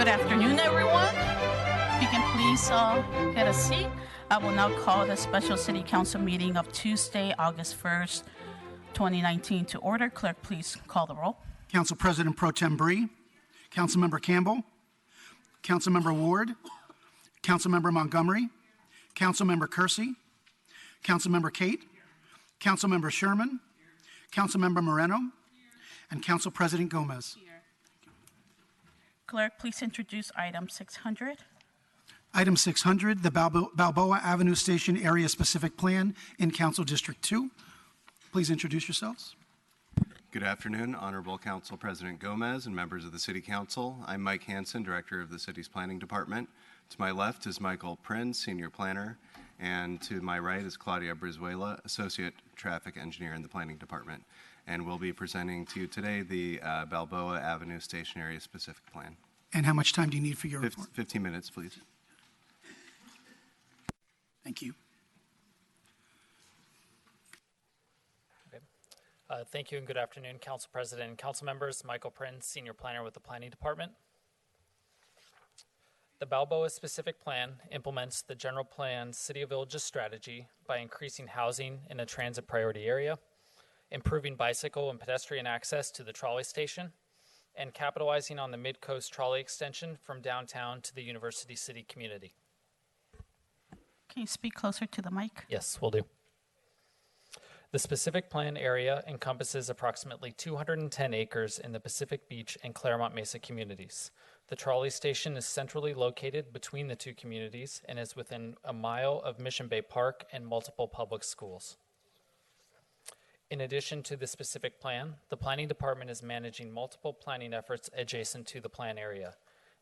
Good afternoon, everyone. If you can please get a seat. I will now call the special city council meeting of Tuesday, August 1st, 2019 to order. Clerk, please call the roll. Council President Pro Tem Bree, Councilmember Campbell, Councilmember Ward, Councilmember Montgomery, Councilmember Kersey, Councilmember Kate, Councilmember Sherman, Councilmember Moreno, and Council President Gomez. Clerk, please introduce item 600. Item 600, the Balboa Avenue Station Area Specific Plan in Council District 2. Please introduce yourselves. Good afternoon, Honorable Council President Gomez and members of the City Council. I'm Mike Hansen, Director of the City's Planning Department. To my left is Michael Prinz, Senior Planner, and to my right is Claudia Brizuela, Associate Traffic Engineer in the Planning Department. And we'll be presenting to you today the Balboa Avenue Station Area Specific Plan. And how much time do you need for your report? 15 minutes, please. Thank you. Thank you and good afternoon, Council President and Council members. Michael Prinz, Senior Planner with the Planning Department. The Balboa Specific Plan implements the General Plan's City of Villages strategy by increasing housing in a transit priority area, improving bicycle and pedestrian access to the trolley station, and capitalizing on the Mid-Coast trolley extension from downtown to the University City community. Can you speak closer to the mic? Yes, will do. The specific plan area encompasses approximately 210 acres in the Pacific Beach and Claremont Mesa communities. The trolley station is centrally located between the two communities and is within a mile of Mission Bay Park and multiple public schools. In addition to the specific plan, the Planning Department is managing multiple planning efforts adjacent to the plan area.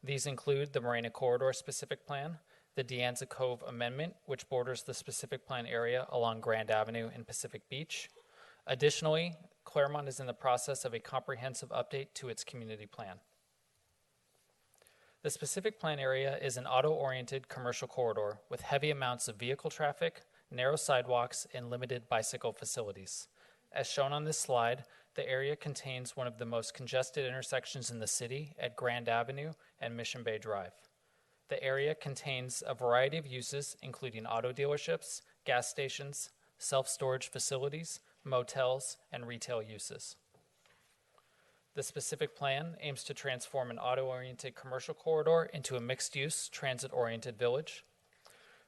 These include the Morena Corridor Specific Plan, the De Anza Cove Amendment, which borders the specific plan area along Grand Avenue and Pacific Beach. Additionally, Claremont is in the process of a comprehensive update to its community plan. The specific plan area is an auto-oriented commercial corridor with heavy amounts of vehicle traffic, narrow sidewalks, and limited bicycle facilities. As shown on this slide, the area contains one of the most congested intersections in the city at Grand Avenue and Mission Bay Drive. The area contains a variety of uses, including auto dealerships, gas stations, self-storage facilities, motels, and retail uses. The specific plan aims to transform an auto-oriented commercial corridor into a mixed-use, transit-oriented village.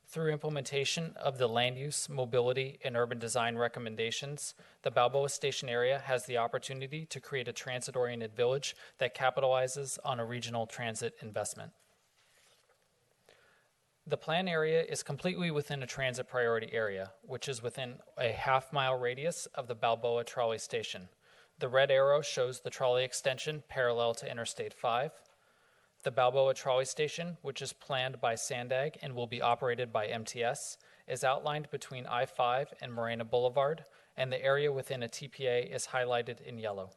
Through implementation of the land use, mobility, and urban design recommendations, the Balboa Station area has the opportunity to create a transit-oriented village that capitalizes on a regional transit investment. The plan area is completely within a transit priority area, which is within a half-mile radius of the Balboa trolley station. The red arrow shows the trolley extension parallel to Interstate 5. The Balboa trolley station, which is planned by Sandag and will be operated by MTS, is outlined between I-5 and Morena Boulevard, and the area within a TPA is highlighted in yellow.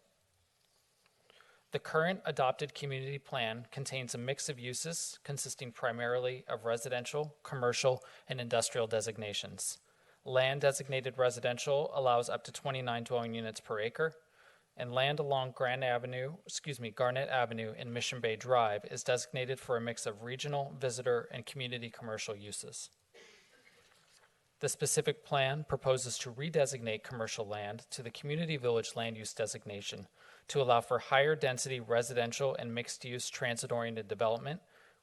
The current adopted community plan contains a mix of uses consisting primarily of residential, commercial, and industrial designations. Land designated residential allows up to 29 dwelling units per acre, and land along Garnet Avenue and Mission Bay Drive is designated for a mix of regional, visitor, and community commercial uses. The specific plan proposes to redesignate commercial land to the community village land use designation to allow for higher density residential and mixed-use transit-oriented development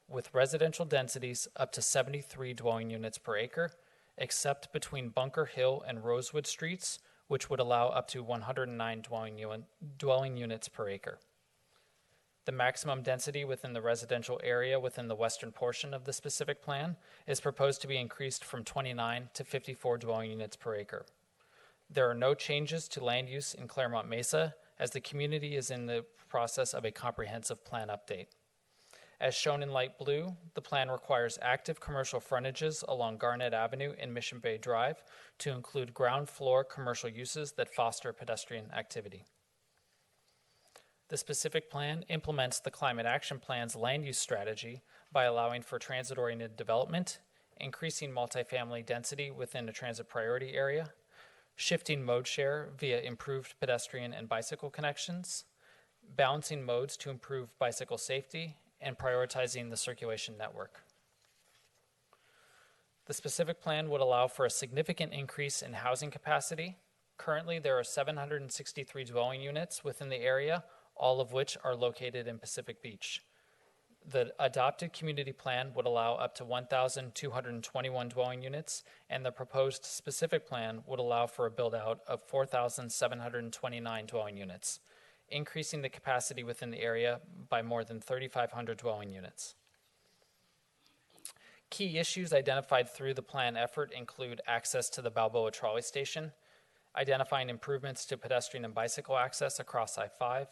with residential densities up to 73 dwelling units per acre, except between Bunker Hill and Rosewood Streets, which would allow up to 109 dwelling units per acre. The maximum density within the residential area within the western portion of the specific plan is proposed to be increased from 29 to 54 dwelling units per acre. There are no changes to land use in Claremont Mesa, as the community is in the process of a comprehensive plan update. As shown in light blue, the plan requires active commercial frontages along Garnet Avenue and Mission Bay Drive to include ground floor commercial uses that foster pedestrian activity. The specific plan implements the Climate Action Plan's land use strategy by allowing for transit-oriented development, increasing multifamily density within a transit priority area, shifting mode share via improved pedestrian and bicycle connections, balancing modes to improve bicycle safety, and prioritizing the circulation network. The specific plan would allow for a significant increase in housing capacity. Currently, there are 763 dwelling units within the area, all of which are located in Pacific Beach. The adopted community plan would allow up to 1,221 dwelling units, and the proposed specific plan would allow for a build-out of 4,729 dwelling units, increasing the capacity within the area by more than 3,500 dwelling units. Key issues identified through the plan effort include access to the Balboa trolley station, identifying improvements to pedestrian and bicycle access across I-5,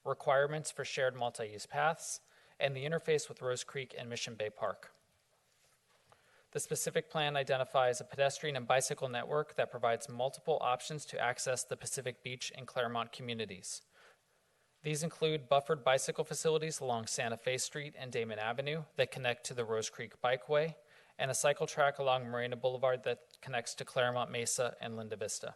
requirements for shared multi-use paths, and the interface with Rose Creek and Mission Bay Park. The specific plan identifies a pedestrian and bicycle network that provides multiple options to access the Pacific Beach and Claremont communities. These include buffered bicycle facilities along Santa Fe Street and Damon Avenue that connect to the Rose Creek Bikeway, and a cycle track along Marina Boulevard that connects to Claremont Mesa and Linda Vista.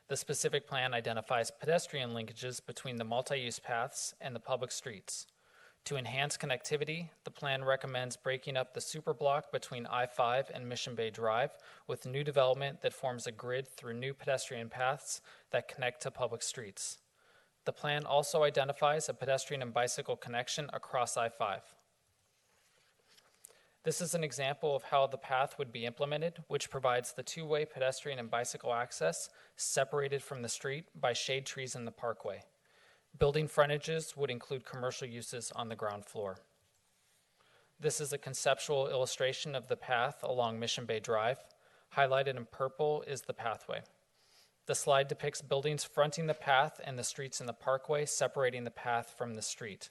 The specific plan identifies pedestrian linkages between the multi-use paths and the public streets. To enhance connectivity, the plan recommends breaking up the superblock between I-5 and Mission Bay Drive with new development that forms a grid through new pedestrian paths that connect to public streets. The plan also identifies a pedestrian and bicycle connection across I-5. This is an example of how the path would be implemented, which provides the two-way pedestrian and bicycle access separated from the street by shade trees in the parkway. Building frontages would include commercial uses on the ground floor. This is a conceptual illustration of the path along Mission Bay Drive. Highlighted in purple is the pathway. The slide depicts buildings fronting the path and the streets in the parkway separating the path from the street.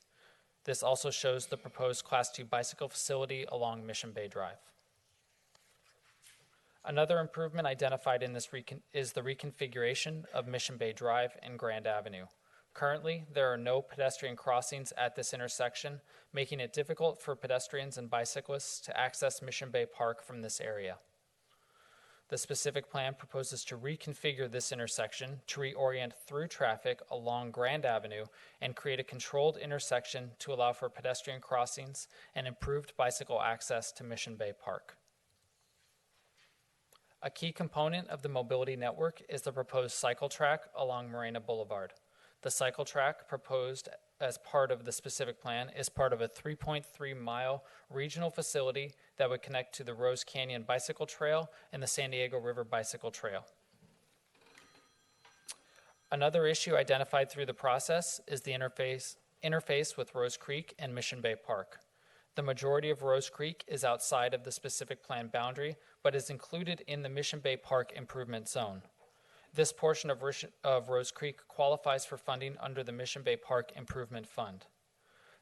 This also shows the proposed Class 2 bicycle facility along Mission Bay Drive. Another improvement identified in this is the reconfiguration of Mission Bay Drive and Grand Avenue. Currently, there are no pedestrian crossings at this intersection, making it difficult for pedestrians and bicyclists to access Mission Bay Park from this area. The specific plan proposes to reconfigure this intersection to reorient through traffic along Grand Avenue and create a controlled intersection to allow for pedestrian crossings and improved bicycle access to Mission Bay Park. A key component of the mobility network is the proposed cycle track along Marina Boulevard. The cycle track proposed as part of the specific plan is part of a 3.3-mile regional facility that would connect to the Rose Canyon Bicycle Trail and the San Diego River Bicycle Trail. Another issue identified through the process is the interface with Rose Creek and Mission Bay Park. The majority of Rose Creek is outside of the specific plan boundary, but is included in the Mission Bay Park Improvement Zone. This portion of Rose Creek qualifies for funding under the Mission Bay Park Improvement Fund.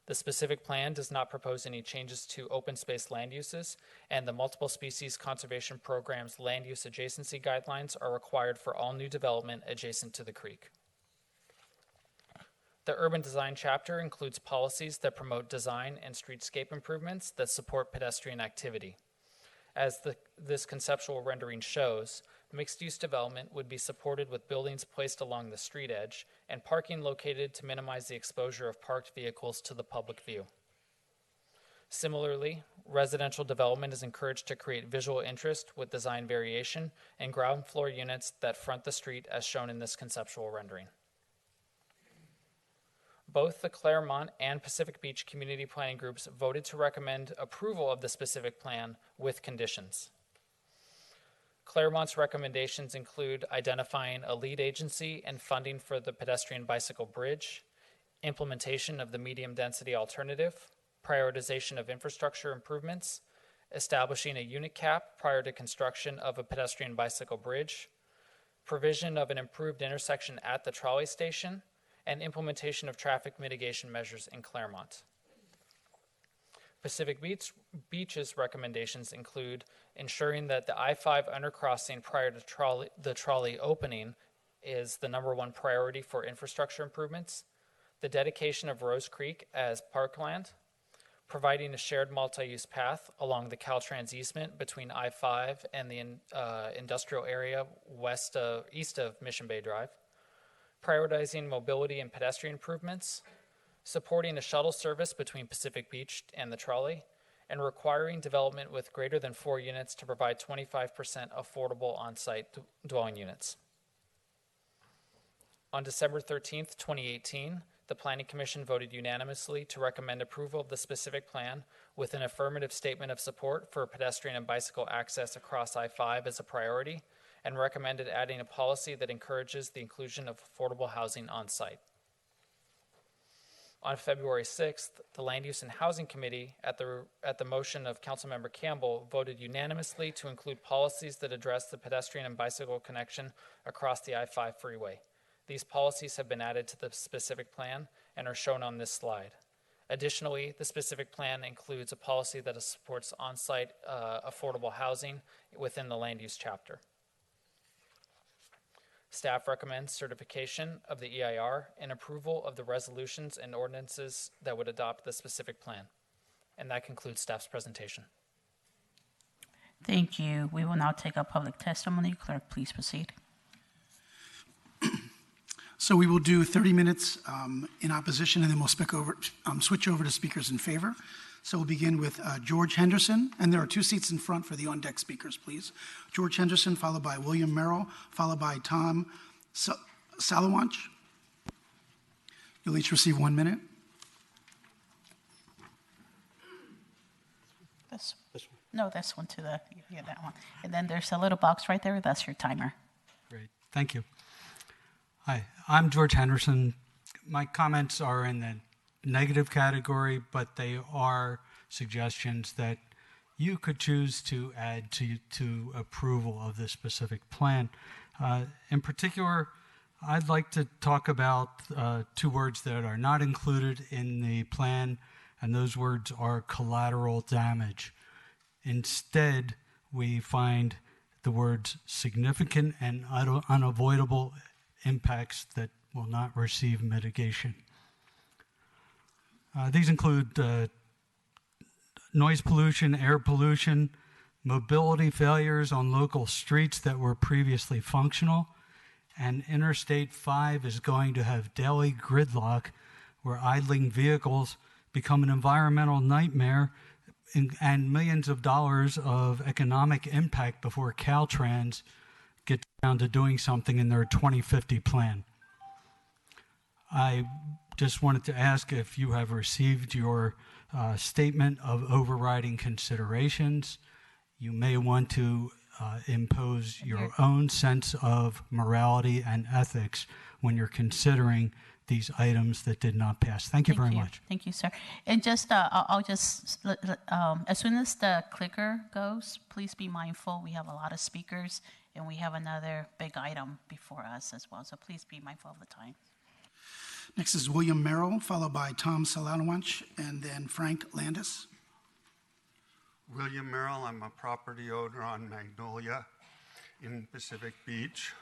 The specific plan does not propose any changes to open space land uses, and the Multiple Species Conservation Program's land use adjacency guidelines are required for all new development adjacent to the creek. The urban design chapter includes policies that promote design and streetscape improvements that support pedestrian activity. As this conceptual rendering shows, mixed-use development would be supported with buildings placed along the street edge and parking located to minimize the exposure of parked vehicles to the public view. Similarly, residential development is encouraged to create visual interest with design variation and ground floor units that front the street as shown in this conceptual rendering. Both the Claremont and Pacific Beach community planning groups voted to recommend approval of the specific plan with conditions. Claremont's recommendations include identifying a lead agency and funding for the pedestrian bicycle bridge, implementation of the medium-density alternative, prioritization of infrastructure improvements, establishing a unit cap prior to construction of a pedestrian bicycle bridge, provision of an improved intersection at the trolley station, and implementation of traffic mitigation measures in Claremont. Pacific Beach's recommendations include ensuring that the I-5 undercrossing prior to the trolley opening is the #1 priority for infrastructure improvements, the dedication of Rose Creek as parkland, providing a shared multi-use path along the Caltrans easement between I-5 and the industrial area east of Mission Bay Drive, prioritizing mobility and pedestrian improvements, supporting a shuttle service between Pacific Beach and the trolley, and requiring development with greater than 4 units to provide 25% affordable on-site dwelling units. On December 13th, 2018, the Planning Commission voted unanimously to recommend approval of the specific plan with an affirmative statement of support for pedestrian and bicycle access across I-5 as a priority, and recommended adding a policy that encourages the inclusion of affordable housing on site. On February 6th, the Land Use and Housing Committee, at the motion of Councilmember Campbell, voted unanimously to include policies that address the pedestrian and bicycle connection across the I-5 freeway. These policies have been added to the specific plan and are shown on this slide. Additionally, the specific plan includes a policy that supports on-site affordable housing within the land use chapter. Staff recommends certification of the EIR and approval of the resolutions and ordinances that would adopt the specific plan. And that concludes staff's presentation. Thank you. We will now take up public testimony. Clerk, please proceed. So we will do 30 minutes in opposition, and then we'll switch over to speakers in favor. So we'll begin with George Henderson, and there are 2 seats in front for the on-deck speakers, please. George Henderson, followed by William Merrill, followed by Tom Salawanch. You'll each receive 1 minute. This one. No, this one to the, yeah, that one. And then there's a little box right there. That's your timer. Great. Thank you. Hi, I'm George Henderson. My comments are in the negative category, but they are suggestions that you could choose to add to approval of this specific plan. In particular, I'd like to talk about 2 words that are not included in the plan, and those words are collateral damage. Instead, we find the words significant and unavoidable impacts that will not receive mitigation. These include noise pollution, air pollution, mobility failures on local streets that were previously functional, and Interstate 5 is going to have daily gridlock where idling vehicles become an environmental nightmare and millions of dollars of economic impact before Caltrans get down to doing something in their 2050 plan. I just wanted to ask if you have received your statement of overriding considerations. You may want to impose your own sense of morality and ethics when you're considering these items that did not pass. Thank you very much. Thank you, sir. And just, I'll just, as soon as the clicker goes, please be mindful. We have a lot of speakers, and we have another big item before us as well. So please be mindful of the time. Next is William Merrill, followed by Tom Salawanch, and then Frank Landis. William Merrill, I'm a property owner on Magnolia in Pacific Beach.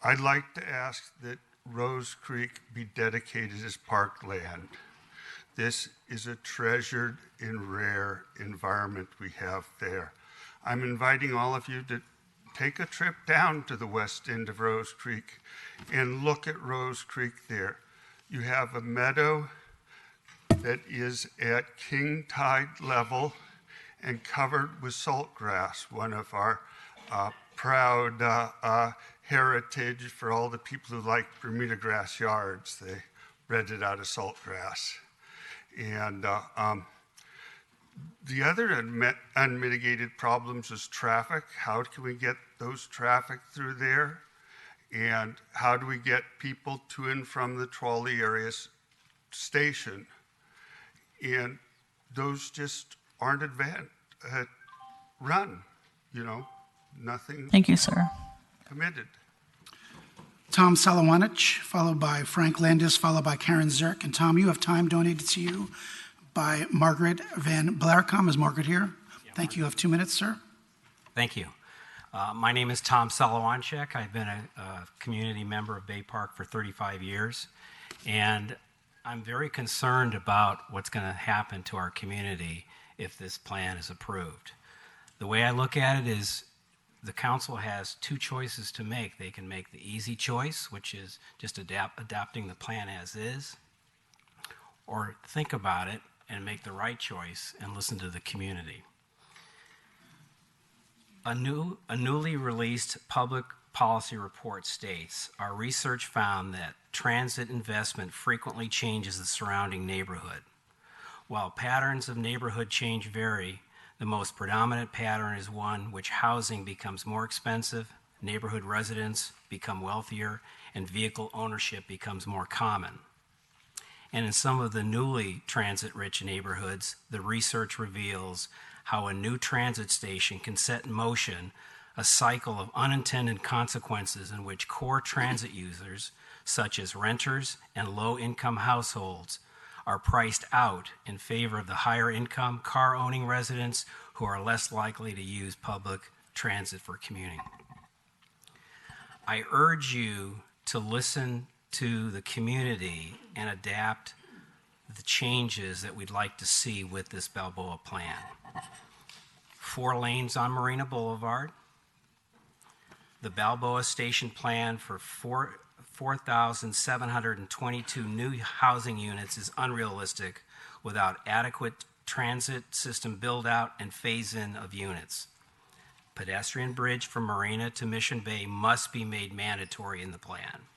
I'd like to ask that Rose Creek be dedicated as parkland. This is a treasured and rare environment we have there. I'm inviting all of you to take a trip down to the west end of Rose Creek and look at Rose Creek there. You have a meadow that is at king tide level and covered with saltgrass, one of our proud heritage for all the people who like Bermuda grass yards. They bred it out of saltgrass. And the other unmitigated problems is traffic. How can we get those traffic through there? And how do we get people to and from the trolley area station? And those just aren't run, you know, nothing. Thank you, sir. Committed. Tom Salawanich, followed by Frank Landis, followed by Karen Zirk. And Tom, you have time donated to you by Margaret Van Blaricom. Is Margaret here? Yeah, thank you. You have 2 minutes, sir. Thank you. My name is Tom Salawanchek. I've been a community member of Bay Park for 35 years, and I'm very concerned about what's going to happen to our community if this plan is approved. The way I look at it is the council has 2 choices to make. They can make the easy choice, which is just adapting the plan as is, or think about it and make the right choice and listen to the community. A newly released public policy report states, our research found that transit investment frequently changes the surrounding neighborhood. While patterns of neighborhood change vary, the most predominant pattern is one which housing becomes more expensive, neighborhood residents become wealthier, and vehicle ownership becomes more common. And in some of the newly transit-rich neighborhoods, the research reveals how a new transit station can set in motion a cycle of unintended consequences in which core transit users, such as renters and low-income households, are priced out in favor of the higher income car-owning residents who are less likely to use public transit for commuting. I urge you to listen to the community and adapt the changes that we'd like to see with this Balboa plan. 4 lanes on Marina Boulevard. The Balboa Station plan for 4,722 new housing units is unrealistic without adequate transit system build-out and phase-in of units. Pedestrian bridge from Marina to Mission Bay must be made mandatory in the plan.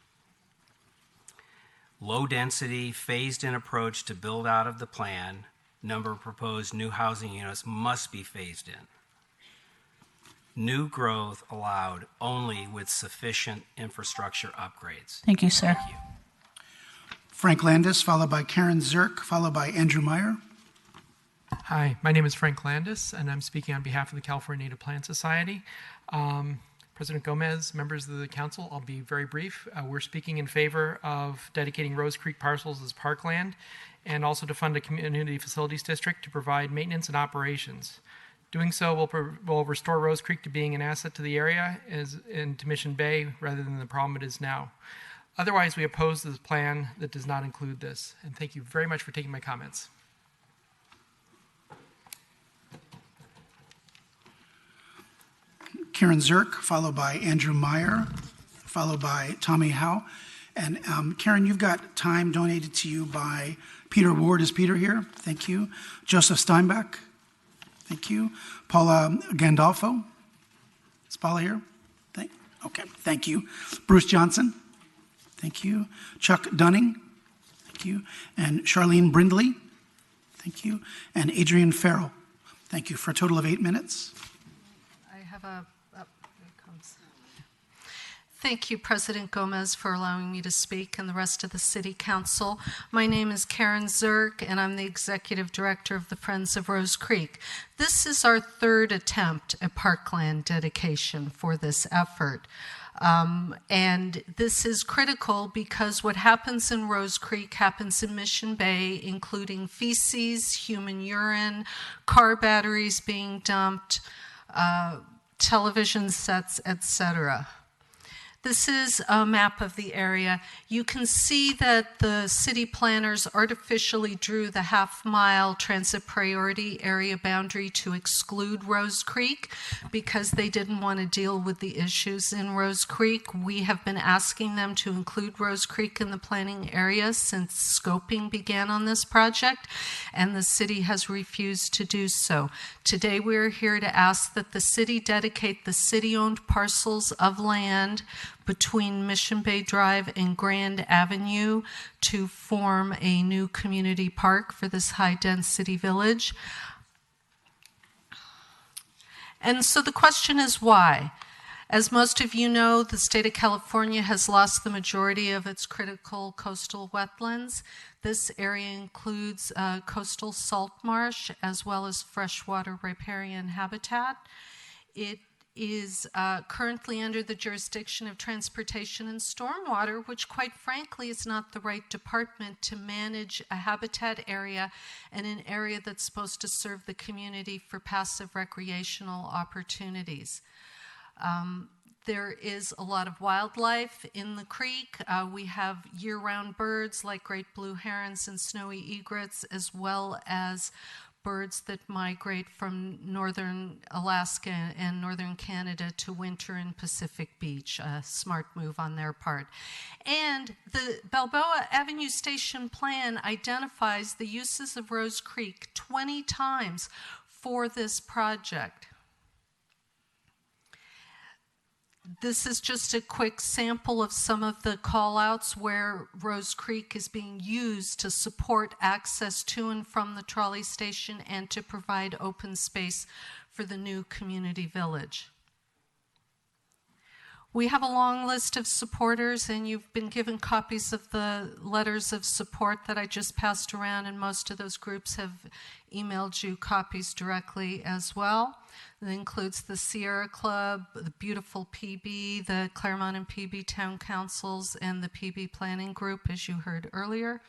Low-density, phased-in approach to build-out of the plan. Number of proposed new housing units must be phased in. New growth allowed only with sufficient infrastructure upgrades. Thank you, sir. Thank you. Frank Landis, followed by Karen Zirk, followed by Andrew Meyer. Hi, my name is Frank Landis, and I'm speaking on behalf of the California Native Plant Society. President Gomez, members of the council, I'll be very brief. We're speaking in favor of dedicating Rose Creek parcels as parkland and also to fund a community facilities district to provide maintenance and operations. Doing so will restore Rose Creek to being an asset to the area and to Mission Bay rather than the problem it is now. Otherwise, we oppose this plan that does not include this. And thank you very much for taking my comments. Karen Zirk, followed by Andrew Meyer, followed by Tommy Howe. And Karen, you've got time donated to you by Peter Ward. Is Peter here? Thank you. Joseph Steinbach. Thank you. Paula Gandolfo. Is Paula here? Okay, thank you. Bruce Johnson. Thank you. Chuck Dunning. Thank you. And Charlene Brindley. Thank you. And Adrian Farrell. Thank you for a total of 8 minutes. I have here it comes. Thank you, President Gomez, for allowing me to speak and the rest of the City Council. My name is Karen Zirk, and I'm the Executive Director of the Friends of Rose Creek. This is our 3rd attempt at parkland dedication for this effort. And this is critical because what happens in Rose Creek happens in Mission Bay, including feces, human urine, car batteries being dumped, television sets, etc. This is a map of the area. You can see that the city planners artificially drew the half-mile transit priority area boundary to exclude Rose Creek because they didn't want to deal with the issues in Rose Creek. We have been asking them to include Rose Creek in the planning area since scoping began on this project, and the city has refused to do so. Today we are here to ask that the city dedicate the city-owned parcels of land between Mission Bay Drive and Grand Avenue to form a new community park for this high-density village. And so the question is why? As most of you know, the state of California has lost the majority of its critical coastal wetlands. This area includes coastal salt marsh as well as freshwater riparian habitat. It is currently under the jurisdiction of Transportation and Stormwater, which quite frankly is not the right department to manage a habitat area and an area that's supposed to serve the community for passive recreational opportunities. There is a lot of wildlife in the creek. We have year-round birds like great blue herons and snowy egrets, as well as birds that migrate from northern Alaska and northern Canada to winter in Pacific Beach. A smart move on their part. And the Balboa Avenue Station Plan identifies the uses of Rose Creek 20 times for this project. This is just a quick sample of some of the call-outs where Rose Creek is being used to support access to and from the trolley station and to provide open space for the new community village. We have a long list of supporters, and you've been given copies of the letters of support that I just passed around, and most of those groups have emailed you copies directly as well. That includes the Sierra Club, the Beautiful PB, the Claremont and PB Town Councils, and the PB Planning Group, as you heard earlier.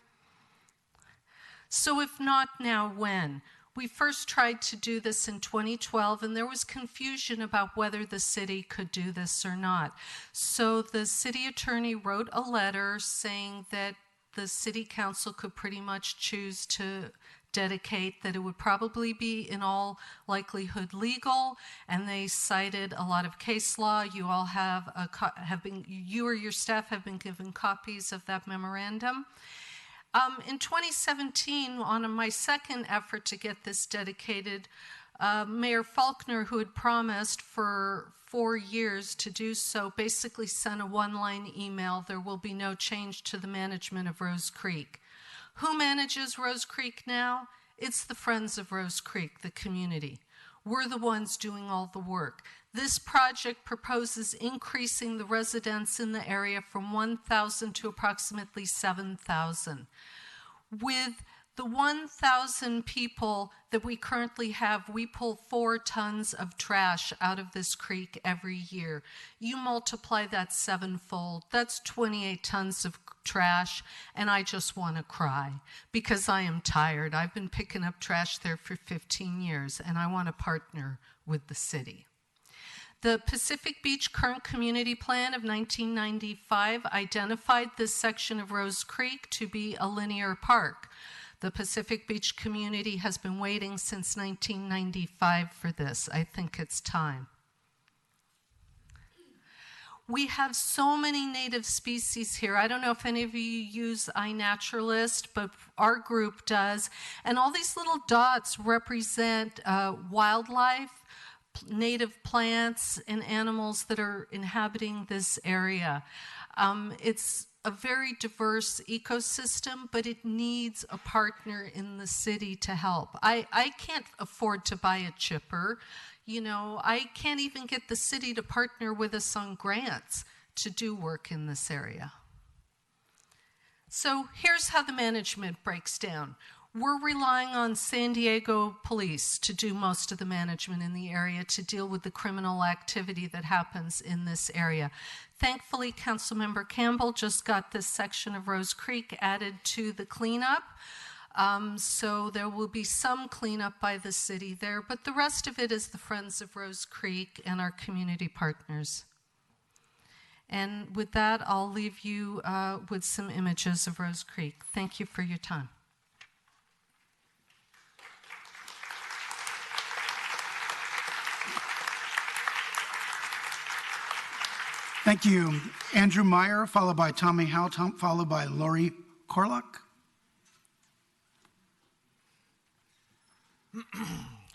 So if not now, when? We first tried to do this in 2012, and there was confusion about whether the city could do this or not. So the city attorney wrote a letter saying that the city council could pretty much choose to dedicate, that it would probably be in all likelihood legal, and they cited a lot of case law. You all you or your staff have been given copies of that memorandum. In 2017, on my second effort to get this dedicated, Mayor Faulkner, who had promised for 4 years to do so, basically sent a one-line email: there will be no change to the management of Rose Creek. Who manages Rose Creek now? It's the Friends of Rose Creek, the community. We're the ones doing all the work. This project proposes increasing the residents in the area from 1,000 to approximately 7,000. With the 1,000 people that we currently have, we pull 4 tons of trash out of this creek every year. You multiply that 7-fold, that's 28 tons of trash, and I just want to cry because I am tired. I've been picking up trash there for 15 years, and I want to partner with the city. The Pacific Beach Current Community Plan of 1995 identified this section of Rose Creek to be a linear park. The Pacific Beach community has been waiting since 1995 for this. I think it's time. We have so many native species here. I don't know if any of you use iNaturalist, but our group does. And all these little dots represent wildlife, native plants, and animals that are inhabiting this area. It's a very diverse ecosystem, but it needs a partner in the city to help. I can't afford to buy a chipper. You know, I can't even get the city to partner with us on grants to do work in this area. So here's how the management breaks down. We're relying on San Diego police to do most of the management in the area, to deal with the criminal activity that happens in this area. Thankfully, Councilmember Campbell just got this section of Rose Creek added to the cleanup. So there will be some cleanup by the city there, but the rest of it is the Friends of Rose Creek and our community partners. And with that, I'll leave you with some images of Rose Creek. Thank you for your time. Thank you. Andrew Meyer, followed by Tommy Howe, followed by Lori Corlock.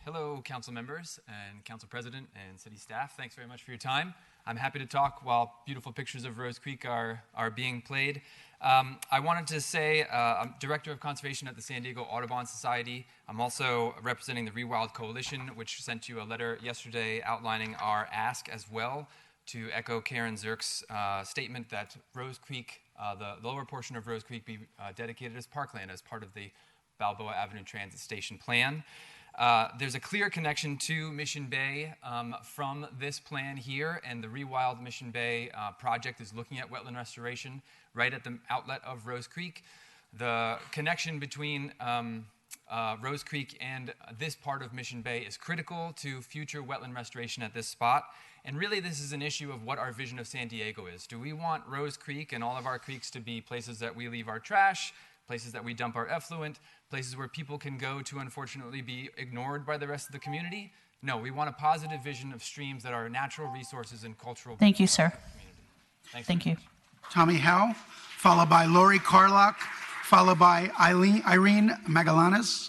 Hello, council members and council president and city staff. Thanks very much for your time. I'm happy to talk while beautiful pictures of Rose Creek are being played. I wanted to say I'm Director of Conservation at the San Diego Audubon Society. I'm also representing the Rewild Coalition, which sent you a letter yesterday outlining our ask as well, to echo Karen Zirk's statement that Rose Creek, the lower portion of Rose Creek, be dedicated as parkland as part of the Balboa Avenue Transit Station Plan. There's a clear connection to Mission Bay from this plan here, and the Rewild Mission Bay project is looking at wetland restoration right at the outlet of Rose Creek. The connection between Rose Creek and this part of Mission Bay is critical to future wetland restoration at this spot. And really, this is an issue of what our vision of San Diego is. Do we want Rose Creek and all of our creeks to be places that we leave our trash, places that we dump our effluent, places where people can go to unfortunately be ignored by the rest of the community. No, we want a positive vision of streams that are natural resources and cultural. Thank you, sir. Thanks. Thank you. Tommy Howe, followed by Lori Carlock, followed by Irene Magallanes.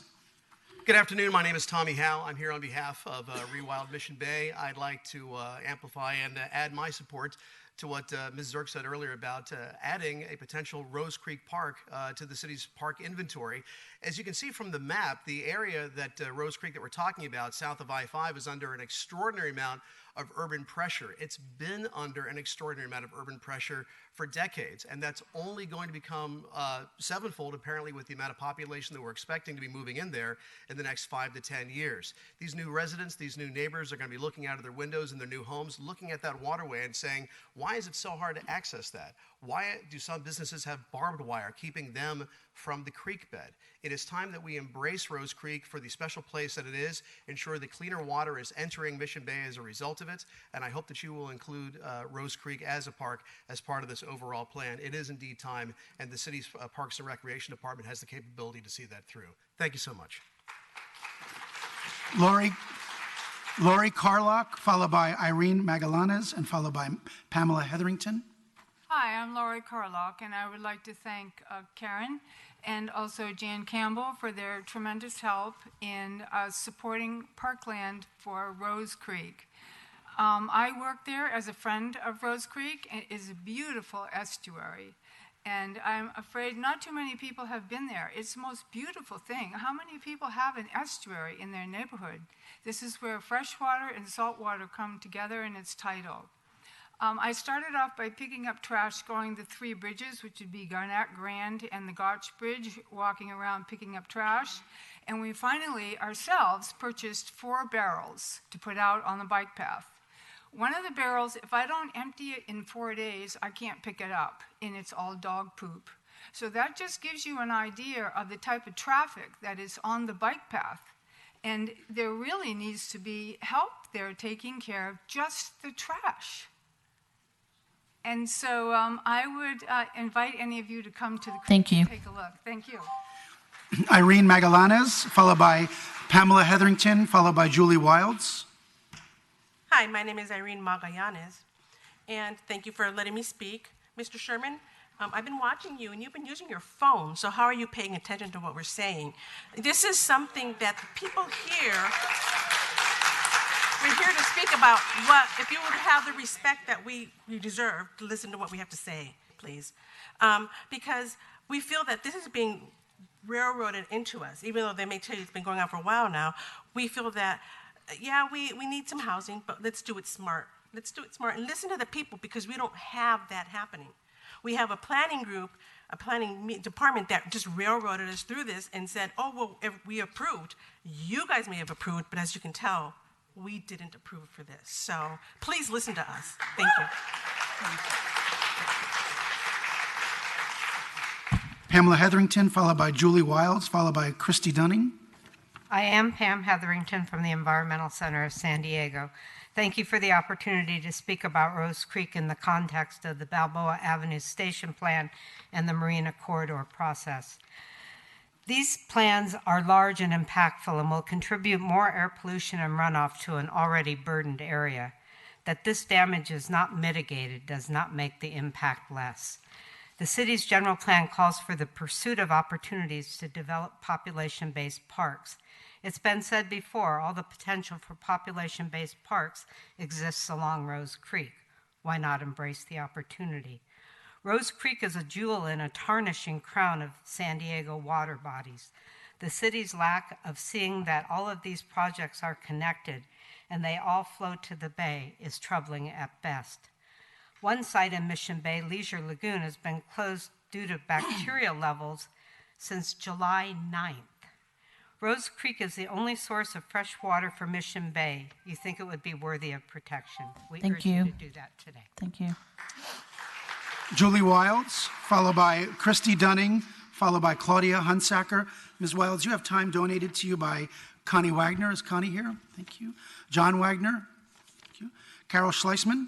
Good afternoon. My name is Tommy Howe. I'm here on behalf of Rewild Mission Bay. I'd like to amplify and add my support to what Ms. Zirk said earlier about adding a potential Rose Creek Park to the city's park inventory. As you can see from the map, the area that Rose Creek that we're talking about, south of I-5, is under an extraordinary amount of urban pressure. It's been under an extraordinary amount of urban pressure for decades, and that's only going to become sevenfold, apparently, with the amount of population that we're expecting to be moving in there in the next 5 to 10 years. These new residents, these new neighbors are going to be looking out of their windows in their new homes, looking at that waterway and saying, why is it so hard to access that? Why do some businesses have barbed wire keeping them from the creek bed? It is time that we embrace Rose Creek for the special place that it is, ensure that cleaner water is entering Mission Bay as a result of it, and I hope that you will include Rose Creek as a park as part of this overall plan. It is indeed time, and the city's Parks and Recreation Department has the capability to see that through. Thank you so much. Lori Carlock, followed by Irene Magallanes, and followed by Pamela Hetherington. Hi, I'm Lori Carlock, and I would like to thank Karen and also Jan Campbell for their tremendous help in supporting parkland for Rose Creek. I work there as a friend of Rose Creek. It is a beautiful estuary, and I'm afraid not too many people have been there. It's the most beautiful thing. How many people have an estuary in their neighborhood? This is where fresh water and salt water come together, and it's tidal. I started off by picking up trash going the 3 bridges, which would be Garnett, Grand, and the Gotch Bridge, walking around picking up trash. And we finally, ourselves, purchased 4 barrels to put out on the bike path. One of the barrels, if I don't empty it in 4 days, I can't pick it up, and it's all dog poop. So that just gives you an idea of the type of traffic that is on the bike path. And there really needs to be help there taking care of just the trash. And so I would invite any of you to come to the creek Thank you. and take a look. Thank you. Irene Magallanes, followed by Pamela Hetherington, followed by Julie Wilds. Hi, my name is Irene Magallanes, and thank you for letting me speak. Mr. Sherman, I've been watching you, and you've been using your phone, so how are you paying attention to what we're saying? This is something that the people here... We're here to speak about what, if you would have the respect that we deserve to listen to what we have to say, please. Because we feel that this is being railroaded into us, even though they may tell you it's been going on for a while now. We feel that, yeah, we need some housing, but let's do it smart. Let's do it smart and listen to the people, because we don't have that happening. We have a planning group, a planning department that just railroaded us through this and said, oh, well, if we approved. You guys may have approved, but as you can tell, we didn't approve for this. So please listen to us. Thank you. Pamela Hetherington, followed by Julie Wilds, followed by Christy Dunning. I am Pam Hetherington from the Environmental Center of San Diego. Thank you for the opportunity to speak about Rose Creek in the context of the Balboa Avenue Station Plan and the Marina Corridor process. These plans are large and impactful and will contribute more air pollution and runoff to an already burdened area. That this damage is not mitigated does not make the impact less. The city's general plan calls for the pursuit of opportunities to develop population-based parks. It's been said before, all the potential for population-based parks exists along Rose Creek. Why not embrace the opportunity? Rose Creek is a jewel in a tarnishing crown of San Diego water bodies. The city's lack of seeing that all of these projects are connected and they all flow to the bay is troubling at best. One site in Mission Bay, Leisure Lagoon, has been closed due to bacterial levels since July 9th. Rose Creek is the only source of fresh water for Mission Bay. You think it would be worthy of protection. We urge you to do that today. Thank you. Julie Wilds, followed by Christy Dunning, followed by Claudia Hunsacker. Ms. Wilds, you have time donated to you by Connie Wagner. Is Connie here? Thank you. John Wagner. Thank you. Carol Schleisman.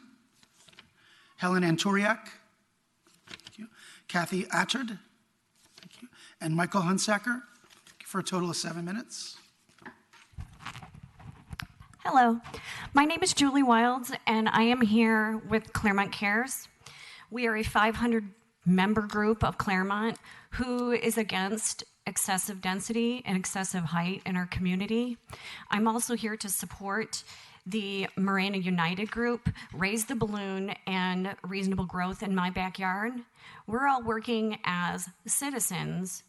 Helen Anturiak. Thank you. Kathy Atchard. Thank you. and Michael Hunsaker for a total of 7 minutes. Hello, my name is Julie Wilds, and I am here with Claremont Cares. We are a 500-member group of Claremont who is against excessive density and excessive height in our community. I'm also here to support the Marina United group, Raise the Balloon, and Reasonable Growth in My Backyard. We're all working as citizens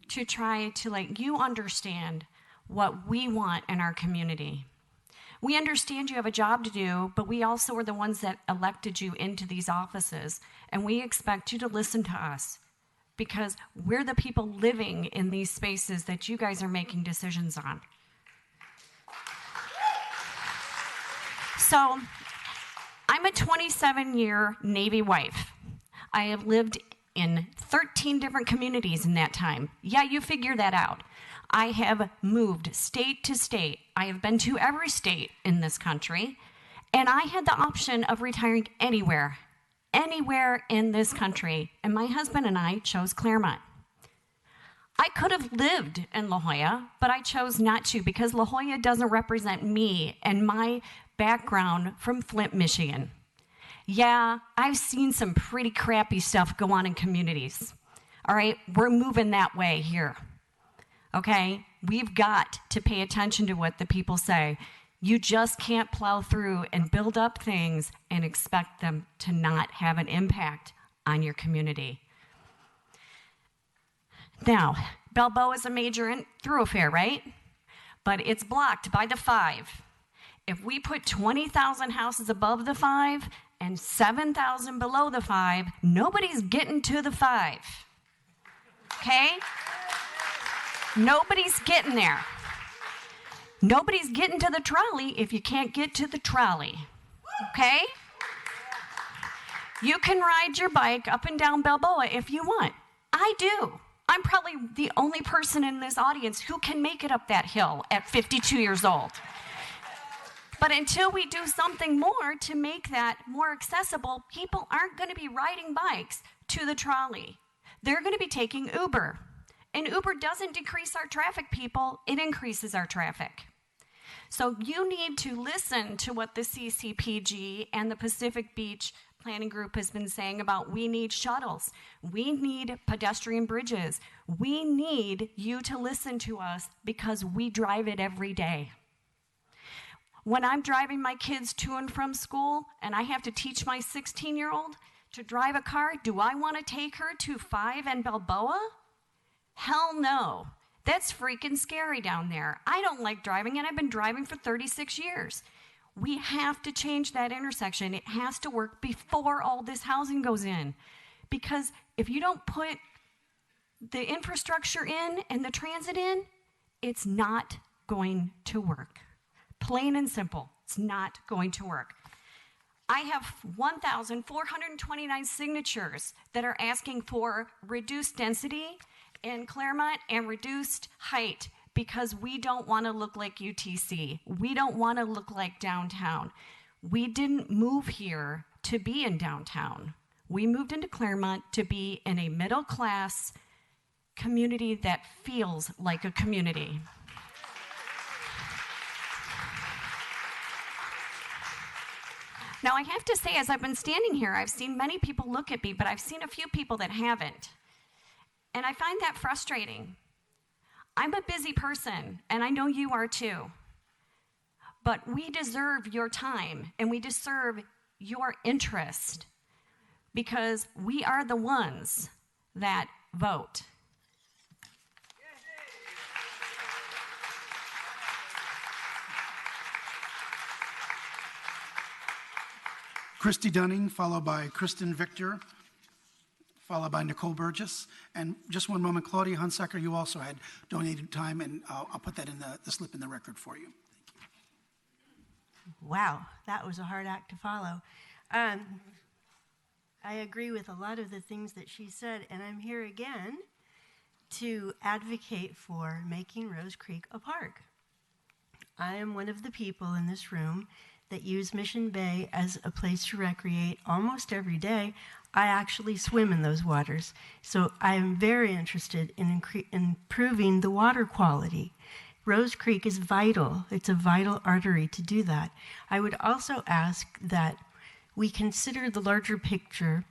to try to let you understand what we want in our community. We understand you have a job to do, but we also are the ones that elected you into these offices, and we expect you to listen to us because we're the people living in these spaces that you guys are making decisions on. So, I'm a 27-year Navy wife. I have lived in 13 different communities in that time. Yeah, you figure that out. I have moved state to state. I have been to every state in this country, and I had the option of retiring anywhere in this country, and my husband and I chose Claremont. I could have lived in La Jolla, but I chose not to because La Jolla doesn't represent me and my background from Flint, Michigan. Yeah, I've seen some pretty crappy stuff go on in communities. All right, we're moving that way here. Okay, we've got to pay attention to what the people say. You just can't plow through and build up things and expect them to not have an impact on your community. Now, Balboa is a major thoroughfare, right? But it's blocked by the 5. If we put 20,000 houses above the 5 and 7,000 below the 5, nobody's getting to the 5. Okay? Nobody's getting there. Nobody's getting to the trolley if you can't get to the trolley. Okay? You can ride your bike up and down Balboa if you want. I do. I'm probably the only person in this audience who can make it up that hill at 52 years old. But until we do something more to make that more accessible, people aren't going to be riding bikes to the trolley. They're going to be taking Uber. And Uber doesn't decrease our traffic, people. It increases our traffic. So you need to listen to what the CCPG and the Pacific Beach Planning Group has been saying about we need shuttles. We need pedestrian bridges. We need you to listen to us because we drive it every day. When I'm driving my kids to and from school and I have to teach my 16-year-old to drive a car, do I want to take her to 5 and Balboa? Hell no. That's freaking scary down there. I don't like driving, and I've been driving for 36 years. We have to change that intersection. It has to work before all this housing goes in. Because if you don't put the infrastructure in and the transit in, it's not going to work. Plain and simple, it's not going to work. I have 1,429 signatures that are asking for reduced density in Claremont and reduced height because we don't want to look like UTC. We don't want to look like downtown. We didn't move here to be in downtown. We moved into Claremont to be in a middle-class community that feels like a community. Now, I have to say, as I've been standing here, I've seen many people look at me, but I've seen a few people that haven't. And I find that frustrating. I'm a busy person, and I know you are too. But we deserve your time, and we deserve your interest, because we are the ones that vote. Christy Dunning, followed by Kristen Victor, followed by Nicole Burgess. And just one moment, Claudia Hunsaker, you also had donated time, and I'll put that in the slip in the record for you. Wow, that was a hard act to follow. I agree with a lot of the things that she said, and I'm here again to advocate for making Rose Creek a park. I am one of the people in this room that use Mission Bay as a place to recreate almost every day. I actually swim in those waters. So I am very interested in improving the water quality. Rose Creek is vital. It's a vital artery to do that. I would also ask that we consider the larger picture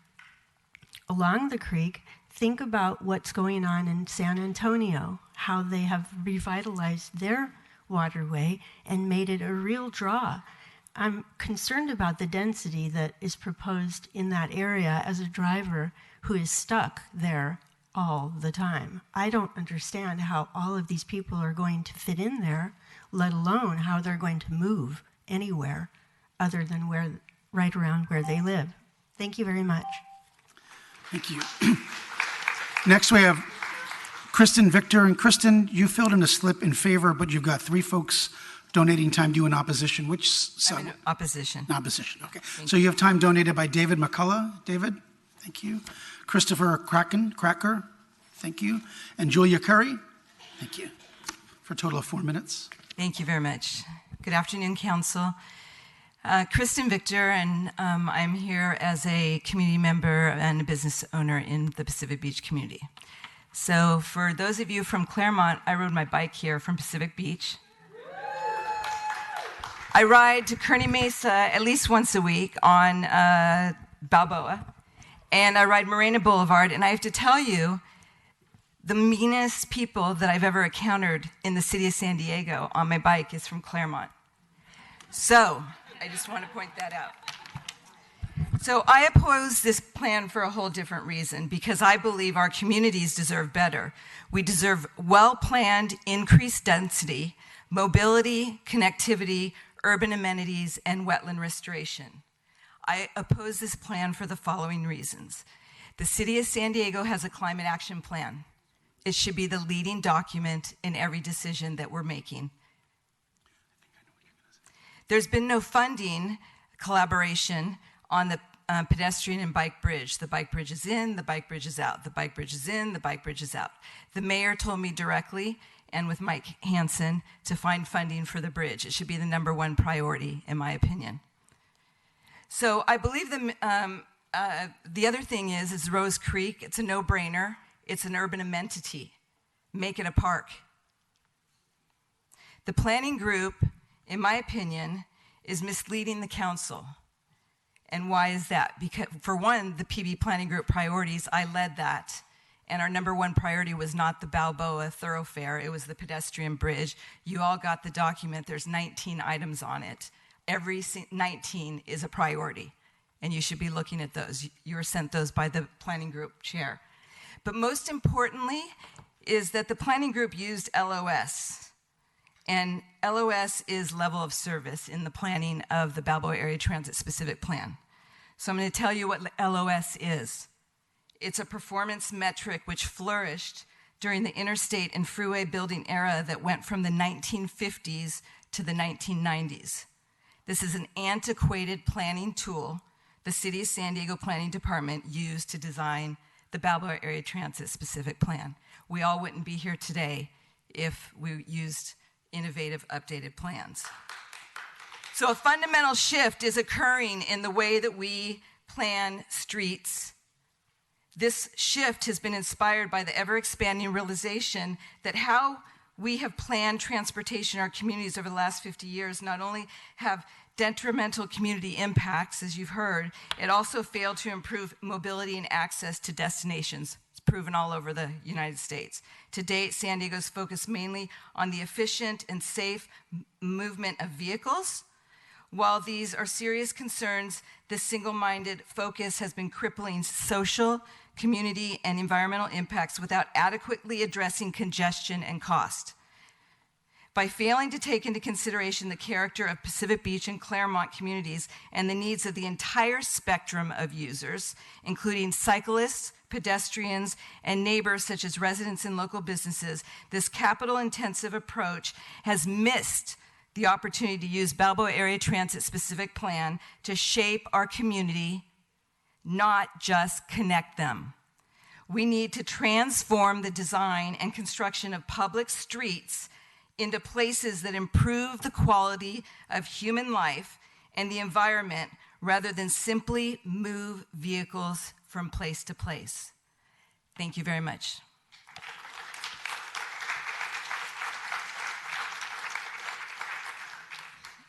along the creek. Think about what's going on in San Antonio, how they have revitalized their waterway and made it a real draw. I'm concerned about the density that is proposed in that area as a driver who is stuck there all the time. I don't understand how all of these people are going to fit in there, let alone how they're going to move anywhere other than right around where they live. Thank you very much. Thank you. Next, we have Kristen Victor. And Kristen, you filled in a slip in favor, but you've got 3 folks donating time due in opposition. Which side? I'm in opposition. Opposition, okay. So you have time donated by David McCullough. David, thank you. Christopher Cracker, thank you. And Julia Curry, thank you. For a total of 4 minutes. Thank you very much. Good afternoon, Council. Kristen Victor, and I'm here as a community member and a business owner in the Pacific Beach community. So for those of you from Claremont, I rode my bike here from Pacific Beach. I ride to Kearny Mesa at least once a week on Balboa, and I ride Morena Boulevard, and I have to tell you, the meanest people that I've ever encountered in the city of San Diego on my bike is from Claremont. So I just want to point that out. So I oppose this plan for a whole different reason, because I believe our communities deserve better. We deserve well-planned increased density, mobility, connectivity, urban amenities, and wetland restoration. I oppose this plan for the following reasons. The City of San Diego has a climate action plan. It should be the leading document in every decision that we're making. There's been no funding collaboration on the pedestrian and bike bridge. The bike bridge is in, the bike bridge is out. The bike bridge is in, the bike bridge is out. The mayor told me directly, and with Mike Hansen, to find funding for the bridge. It should be the #1 priority, in my opinion. So I believe the other thing is Rose Creek. It's a no-brainer. It's an urban amenity. Make it a park. The planning group, in my opinion, is misleading the council. And why is that? Because, for one, the PB planning group priorities, I led that. And our #1 priority was not the Balboa thoroughfare, it was the pedestrian bridge. You all got the document, there's 19 items on it. Every 19 is a priority, and you should be looking at those. You were sent those by the planning group chair. But most importantly is that the planning group used LOS. And LOS is level of service in the planning of the Balboa Area Transit Specific Plan. So I'm going to tell you what LOS is. It's a performance metric which flourished during the interstate and freeway building era that went from the 1950s to the 1990s. This is an antiquated planning tool the City of San Diego Planning Department used to design the Balboa Area Transit Specific Plan. We all wouldn't be here today if we used innovative, updated plans. So a fundamental shift is occurring in the way that we plan streets. This shift has been inspired by the ever-expanding realization that how we have planned transportation in our communities over the last 50 years not only have detrimental community impacts, as you've heard, it also failed to improve mobility and access to destinations. It's proven all over the United States. To date, San Diego's focused mainly on the efficient and safe movement of vehicles. While these are serious concerns, this single-minded focus has been crippling social, community, and environmental impacts without adequately addressing congestion and cost. By failing to take into consideration the character of Pacific Beach and Claremont communities and the needs of the entire spectrum of users, including cyclists, pedestrians, and neighbors such as residents and local businesses, this capital-intensive approach has missed the opportunity to use Balboa Area Transit Specific Plan to shape our community, not just connect them. We need to transform the design and construction of public streets into places that improve the quality of human life and the environment rather than simply move vehicles from place to place. Thank you very much.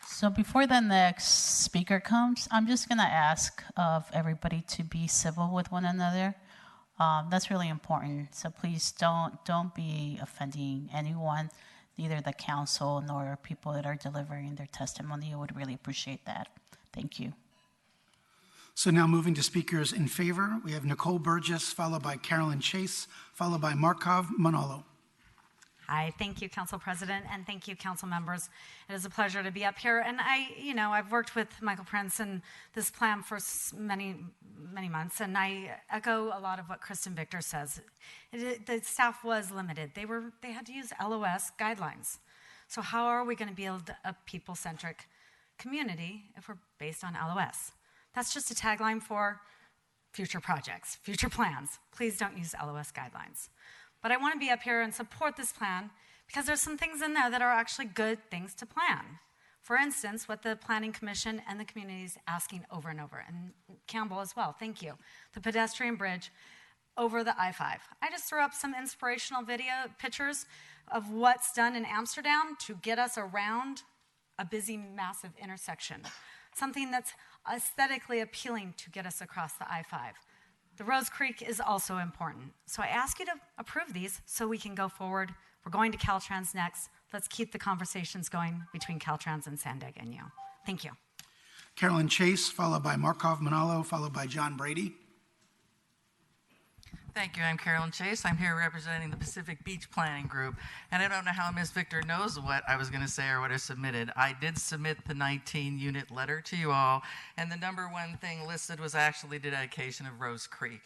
So before the next speaker comes, I'm just going to ask of everybody to be civil with one another. That's really important. So please don't be offending anyone, neither the council nor people that are delivering their testimony. I would really appreciate that. Thank you. So now moving to speakers in favor, we have Nicole Burgess, followed by Carolyn Chase, followed by Markov Manalo. Hi, thank you, Council President, and thank you, Council members. It is a pleasure to be up here. And I've worked with Michael Prince and this plan for many months, and I echo a lot of what Kristen Victor says. The staff was limited. They had to use LOS guidelines. So how are we going to build a people-centric community if we're based on LOS? That's just a tagline for future projects, future plans. Please don't use LOS guidelines. But I want to be up here and support this plan because there's some things in there that are actually good things to plan. For instance, what the Planning Commission and the community is asking over and over, and Campbell as well, thank you. The pedestrian bridge over the I-5. I just threw up some inspirational pictures of what's done in Amsterdam to get us around a busy, massive intersection. Something that's aesthetically appealing to get us across the I-5. The Rose Creek is also important. So I ask you to approve these so we can go forward. We're going to Caltrans next. Let's keep the conversations going between Caltrans and Sandag and you. Thank you. Carolyn Chase, followed by Markov Manalo, followed by John Brady. Thank you. I'm Carolyn Chase. I'm here representing the Pacific Beach Planning Group. And I don't know how Ms. Victor knows what I was going to say or what I submitted. I did submit the 19-unit letter to you all, and the number one thing listed was actually the dedication of Rose Creek.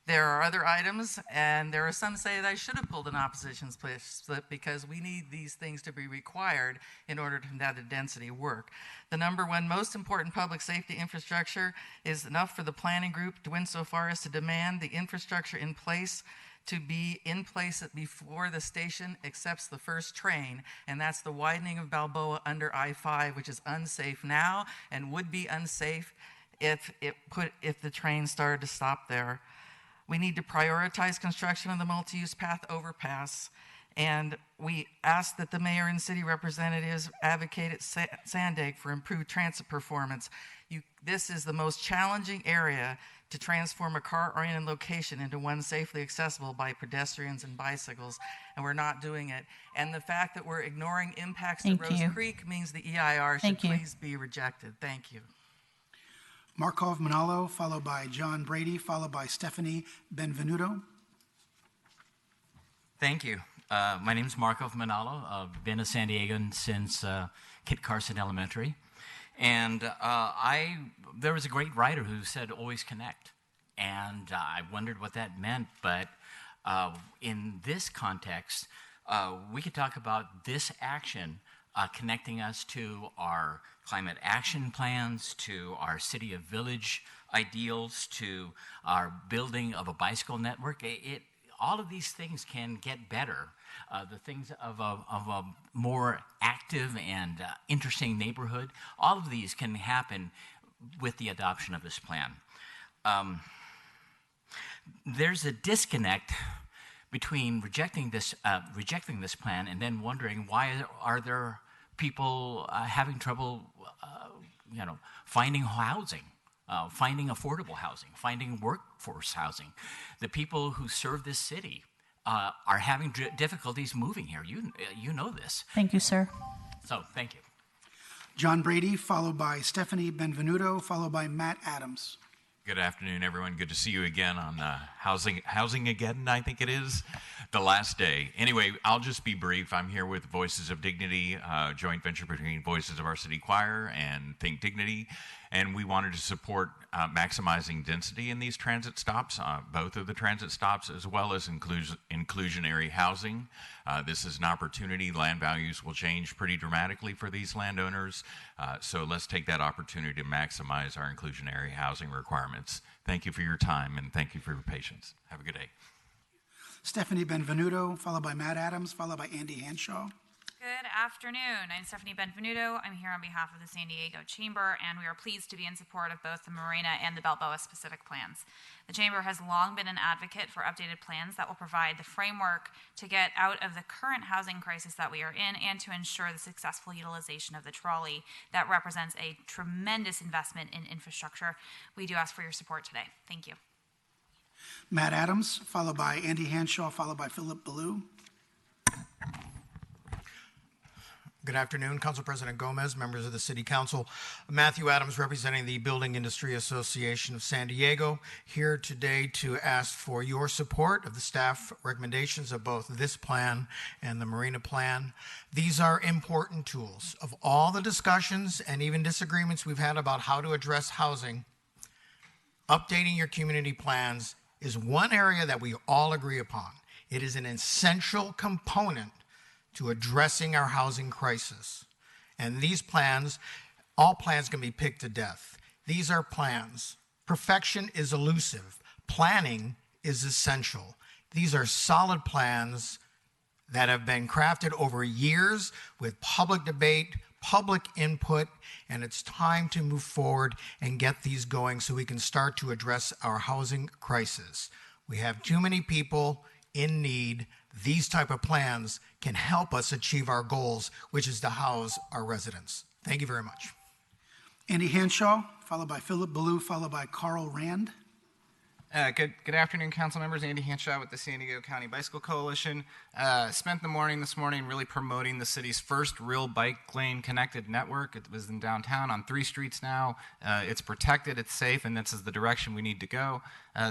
There are other items, and there are some say that I should have pulled an opposition split because we need these things to be required in order to have the density work. The number one most important public safety infrastructure is enough for the planning group to win so far as to demand the infrastructure in place to be in place before the station accepts the first train, and that's the widening of Balboa under I-5, which is unsafe now and would be unsafe if the train started to stop there. We need to prioritize construction of the multi-use path overpass, and we ask that the mayor and city representatives advocate at Sandag for improved transit performance. This is the most challenging area to transform a car-oriented location into one safely accessible by pedestrians and bicycles, and we're not doing it. And the fact that we're ignoring impacts to Rose Creek means the EIR should please be rejected. Thank you. Markov Manalo, followed by John Brady, followed by Stephanie Benvenuto. Thank you. My name is Markov Manalo. I've been a San Diegan since Kit Carson Elementary. And there was a great writer who said, always connect. And I wondered what that meant. But in this context, we could talk about this action connecting us to our climate action plans, to our city of village ideals, to our building of a bicycle network. All of these things can get better. The things of a more active and interesting neighborhood, all of these can happen with the adoption of this plan. There's a disconnect between rejecting this plan and then wondering why are there people having trouble, finding housing, finding affordable housing, finding workforce housing. The people who serve this city are having difficulties moving here. You know this. Thank you, sir. So, thank you. John Brady, followed by Stephanie Benvenuto, followed by Matt Adams. Good afternoon, everyone. Good to see you again on Housing Again, I think it is, the last day. Anyway, I'll just be brief. I'm here with Voices of Dignity, a joint venture between Voices of Our City Choir and Think Dignity, and we wanted to support maximizing density in these transit stops, both of the transit stops, as well as inclusionary housing. This is an opportunity. Land values will change pretty dramatically for these landowners, so let's take that opportunity to maximize our inclusionary housing requirements. Thank you for your time, and thank you for your patience. Have a good day. Stephanie Benvenuto, followed by Matt Adams, followed by Andy Hanshaw. Good afternoon. I'm Stephanie Benvenuto. I'm here on behalf of the San Diego Chamber, and we are pleased to be in support of both the Marina and the Balboa specific plans. The Chamber has long been an advocate for updated plans that will provide the framework to get out of the current housing crisis that we are in and to ensure the successful utilization of the trolley that represents a tremendous investment in infrastructure. We do ask for your support today. Thank you. Matt Adams, followed by Andy Hanshaw, followed by Philip Ballou. Good afternoon, Council President Gomez, members of the City Council. Matthew Adams, representing the Building Industry Association of San Diego, here today to ask for your support of the staff recommendations of both this plan and the Marina plan. These are important tools. Of all the discussions and even disagreements we've had about how to address housing, updating your community plans is one area that we all agree upon. It is an essential component to addressing our housing crisis. And these plans, all plans can be picked to death. These are plans. Perfection is elusive. Planning is essential. These are solid plans that have been crafted over years with public debate, public input, and it's time to move forward and get these going so we can start to address our housing crisis. We have too many people in need. These type of plans can help us achieve our goals, which is to house our residents. Thank you very much. Andy Hanshaw, followed by Philip Ballou, followed by Carl Rand. Good afternoon, council members. Andy Hanshaw with the San Diego County Bicycle Coalition. Spent the morning this morning really promoting the city's first real bike lane connected network. It was in downtown on 3 streets now. It's protected, it's safe, and this is the direction we need to go.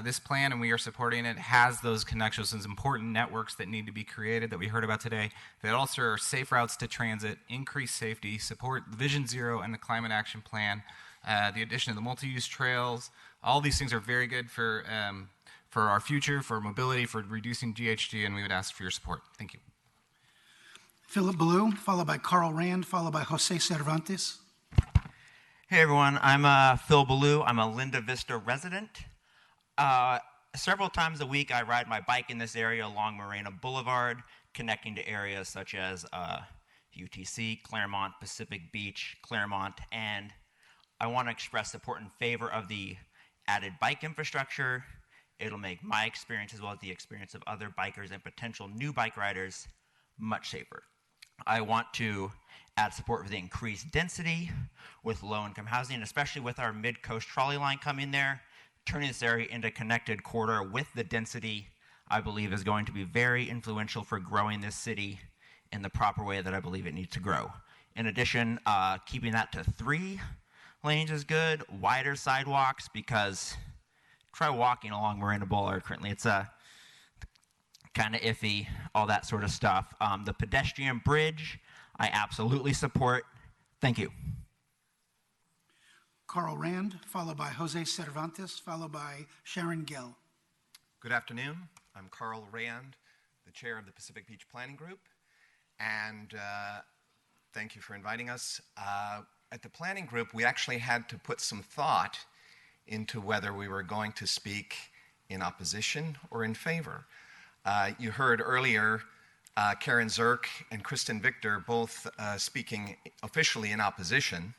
This plan, and we are supporting it, has those connections, those important networks that need to be created that we heard about today. They also are safe routes to transit, increase safety, support Vision Zero and the Climate Action Plan, the addition of the multi-use trails. All these things are very good for our future, for mobility, for reducing GHG, and we would ask for your support. Thank you. Philip Ballou, followed by Carl Rand, followed by Jose Cervantes. Hey everyone, I'm Phil Ballou. I'm a Linda Vista resident. Several times a week I ride my bike in this area along Marina Boulevard, connecting to areas such as UTC, Claremont, Pacific Beach, Claremont, and I want to express support in favor of the added bike infrastructure. It'll make my experience as well as the experience of other bikers and potential new bike riders much safer. I want to add support for the increased density with low-income housing, especially with our mid-coast trolley line coming there. Turning this area into a connected corridor with the density, I believe, is going to be very influential for growing this city in the proper way that I believe it needs to grow. In addition, keeping that to 3 lanes is good, wider sidewalks, because try walking along Marina Boulevard currently. It's kind of iffy, all that sort of stuff. The pedestrian bridge, I absolutely support. Thank you. Carl Rand, followed by Jose Cervantes, followed by Sharon Gill. Good afternoon. I'm Carl Rand, the chair of the Pacific Beach Planning Group, and thank you for inviting us. At the planning group, we actually had to put some thought into whether we were going to speak in opposition or in favor. You heard earlier Karen Zirk and Kristen Victor both speaking officially in opposition.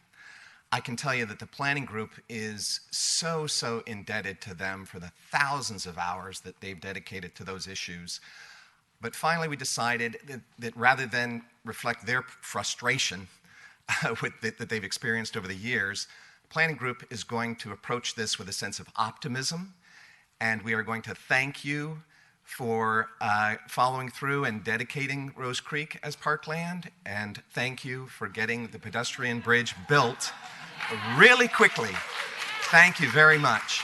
I can tell you that the planning group is so indebted to them for the thousands of hours that they've dedicated to those issues. But finally we decided that rather than reflect their frustration that they've experienced over the years, the planning group is going to approach this with a sense of optimism, and we are going to thank you for following through and dedicating Rose Creek as parkland, and thank you for getting the pedestrian bridge built really quickly. Thank you very much.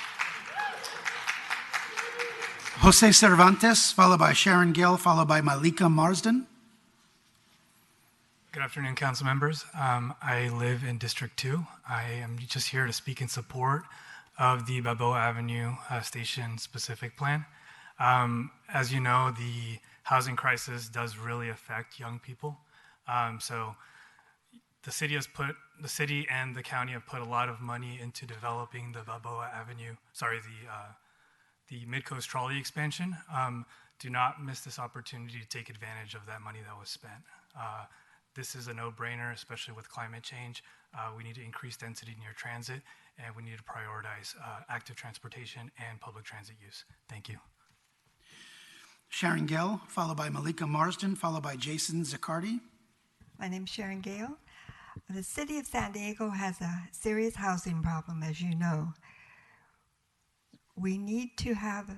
Jose Cervantes, followed by Sharon Gill, followed by Malika Marsden. Good afternoon, council members. I live in District 2. I am just here to speak in support of the Balboa Avenue Station specific plan. As you know, the housing crisis does really affect young people. So the city and the county have put a lot of money into developing the Balboa Avenue, the Mid-Coast Trolley expansion. Do not miss this opportunity to take advantage of that money that was spent. This is a no-brainer, especially with climate change. We need to increase density near transit, and we need to prioritize active transportation and public transit use. Thank you. Sharon Gell, followed by Malika Marsden, followed by Jason Zaccardi. My name's Sharon Gale. The city of San Diego has a serious housing problem, as you know. We need to have,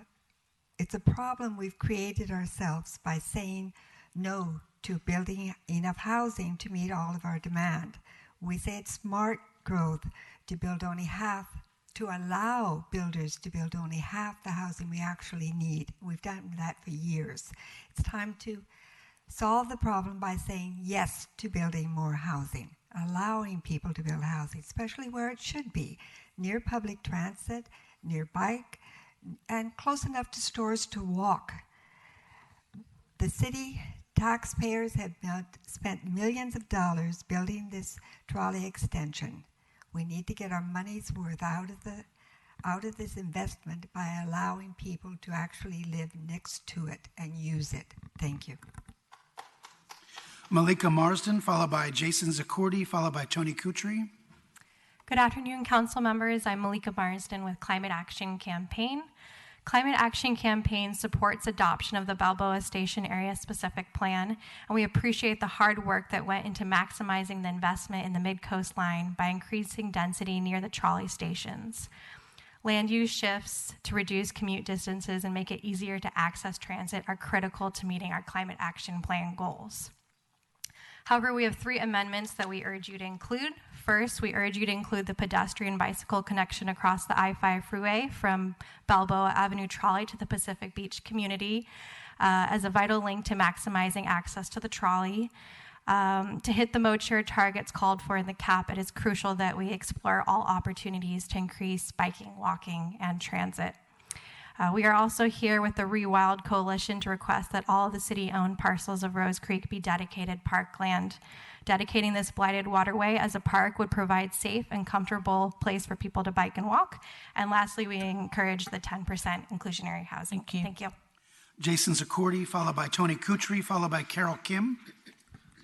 it's a problem we've created ourselves by saying no to building enough housing to meet all of our demand. We say it's smart growth to build only half, to allow builders to build only half the housing we actually need. We've done that for years. It's time to solve the problem by saying yes to building more housing, allowing people to build housing, especially where it should be, near public transit, near bike, and close enough to stores to walk. The city taxpayers have spent millions of dollars building this trolley extension. We need to get our money's worth out of this investment by allowing people to actually live next to it and use it. Thank you. Malika Marsden, followed by Jason Zaccardi, followed by Tony Kutry. Good afternoon, council members. I'm Malika Marsden with Climate Action Campaign. Climate Action Campaign supports adoption of the Balboa Station Area Specific Plan, and we appreciate the hard work that went into maximizing the investment in the mid-coastline by increasing density near the trolley stations. Land use shifts to reduce commute distances and make it easier to access transit are critical to meeting our Climate Action Plan goals. However, we have 3 amendments that we urge you to include. First, we urge you to include the pedestrian bicycle connection across the I-5 freeway from Balboa Avenue trolley to the Pacific Beach community as a vital link to maximizing access to the trolley. To hit the mode share targets called for in the CAP, it is crucial that we explore all opportunities to increase biking, walking, and transit. We are also here with the Rewild Coalition to request that all of the city-owned parcels of Rose Creek be dedicated parkland. Dedicating this blighted waterway as a park would provide safe and comfortable place for people to bike and walk. And lastly, we encourage the 10% inclusionary housing. Thank you. Jason Zaccardi, followed by Tony Kutry, followed by Carol Kim.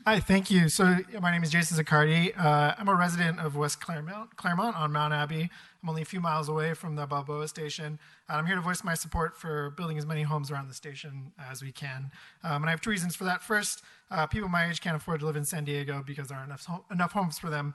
Hi, thank you. So my name is Jason Zaccardi. I'm a resident of West Claremont on Mount Abbey. I'm only a few miles away from the Balboa station. I'm here to voice my support for building as many homes around the station as we can. And I have 2 reasons for that. First, people my age can't afford to live in San Diego because there aren't enough homes for them.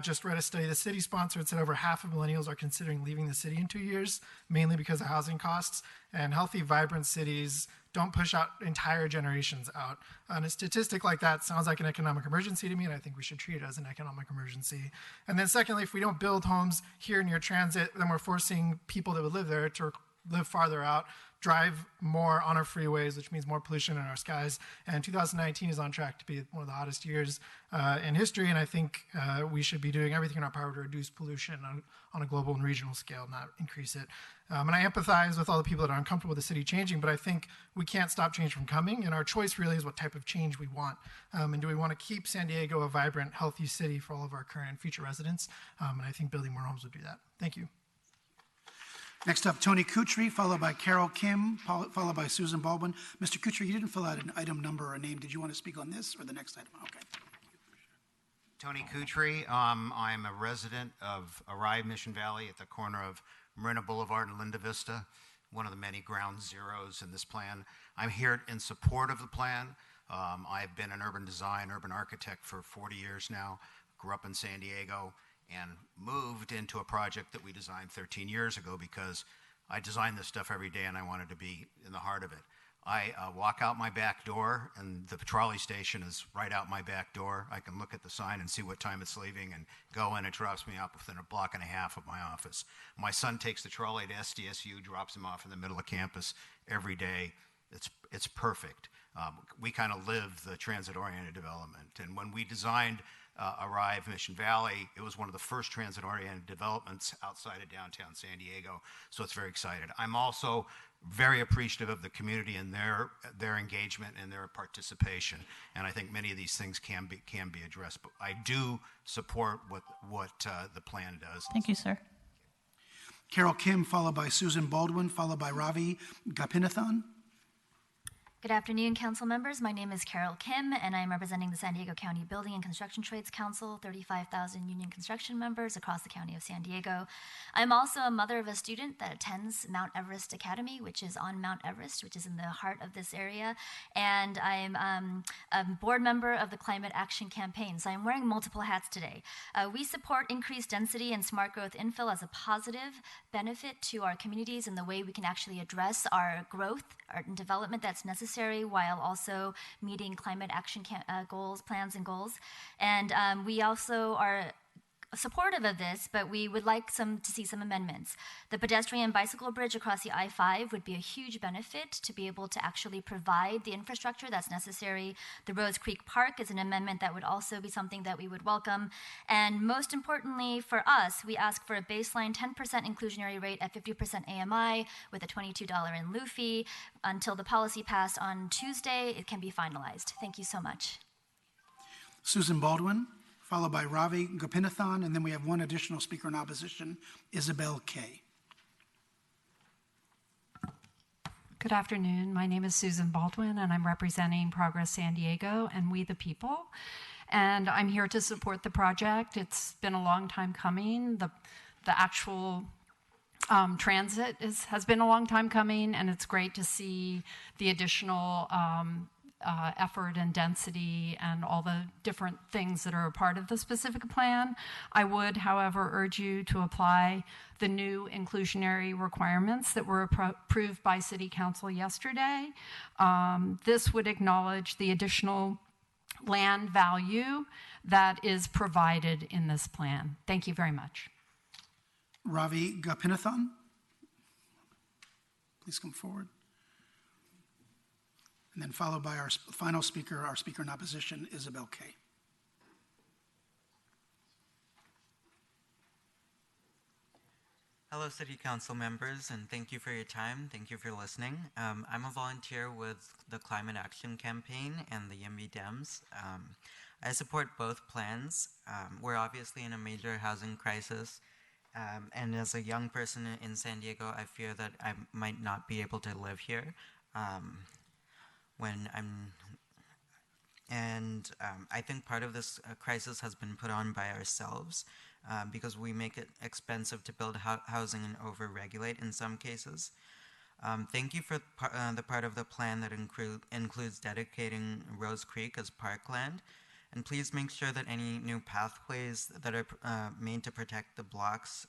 Just read a study the city sponsored said over half of millennials are considering leaving the city in 2 years, mainly because of housing costs. And healthy, vibrant cities don't push out entire generations out. And a statistic like that sounds like an economic emergency to me, and I think we should treat it as an economic emergency. And then secondly, if we don't build homes here near transit, then we're forcing people that would live there to live farther out, drive more on our freeways, which means more pollution in our skies. And 2019 is on track to be one of the hottest years in history, and I think we should be doing everything in our power to reduce pollution on a global and regional scale, not increase it. And I empathize with all the people that are uncomfortable with the city changing, but I think we can't stop change from coming, and our choice really is what type of change we want. And do we want to keep San Diego a vibrant, healthy city for all of our current and future residents? And I think building more homes would do that. Thank you. Next up, Tony Kutry, followed by Carol Kim, followed by Susan Baldwin. Mr. Kutry, you didn't fill out an item number or a name. Did you want to speak on this or the next item? Okay. Tony Kutry. I'm a resident of Arrive Mission Valley at the corner of Marina Boulevard and Linda Vista, one of the many ground zeros in this plan. I'm here in support of the plan. I've been an urban design, urban architect for 40 years now, grew up in San Diego, and moved into a project that we designed 13 years ago because I design this stuff every day and I wanted to be in the heart of it. I walk out my back door and the trolley station is right out my back door. I can look at the sign and see what time it's leaving and go in. It drops me off within a block and a half of my office. My son takes the trolley to SDSU, drops him off in the middle of campus every day. It's perfect. We kind of live the transit-oriented development. And when we designed Arrive Mission Valley, it was one of the first transit-oriented developments outside of downtown San Diego, so it's very excited. I'm also very appreciative of the community and their engagement and their participation, and I think many of these things can be addressed. But I do support what the plan does. Thank you, sir. Carol Kim, followed by Susan Baldwin, followed by Ravi Gopinathan. Good afternoon, council members. My name is Carol Kim, and I'm representing the San Diego County Building and Construction Trades Council, 35,000 union construction members across the county of San Diego. I'm also a mother of a student that attends Mount Everest Academy, which is on Mount Everest, which is in the heart of this area. And I'm a board member of the Climate Action Campaign, so I'm wearing multiple hats today. We support increased density and smart growth infill as a positive benefit to our communities and the way we can actually address our growth and development that's necessary while also meeting climate action plans and goals. And we also are supportive of this, but we would like to see some amendments. The pedestrian bicycle bridge across the I-5 would be a huge benefit to be able to actually provide the infrastructure that's necessary. The Rose Creek Park is an amendment that would also be something that we would welcome. And most importantly for us, we ask for a baseline 10% inclusionary rate at 50% AMI with a $22 in lieu fee. Until the policy passed on Tuesday, it can be finalized. Thank you so much. Susan Baldwin, followed by Ravi Gopinathan, and then we have one additional speaker in opposition, Isabel Kay. Good afternoon. My name is Susan Baldwin, and I'm representing Progress San Diego and We the People. And I'm here to support the project. It's been a long time coming. The actual transit has been a long time coming, and it's great to see the additional effort and density and all the different things that are a part of the specific plan. I would, however, urge you to apply the new inclusionary requirements that were approved by City Council yesterday. This would acknowledge the additional land value that is provided in this plan. Thank you very much. Ravi Gopinathan, please come forward. And then followed by our final speaker, our speaker in opposition, Isabel Kay. Hello, City Council members, and thank you for your time. Thank you for listening. I'm a volunteer with the Climate Action Campaign and the YIMBY Dems. I support both plans. We're obviously in a major housing crisis, and as a young person in San Diego, I fear that I might not be able to live here. I think part of this crisis has been put on by ourselves because we make it expensive to build housing and over-regulate in some cases. Thank you for the part of the plan that includes dedicating Rose Creek as parkland. And please make sure that any new pathways that are made to protect the blocks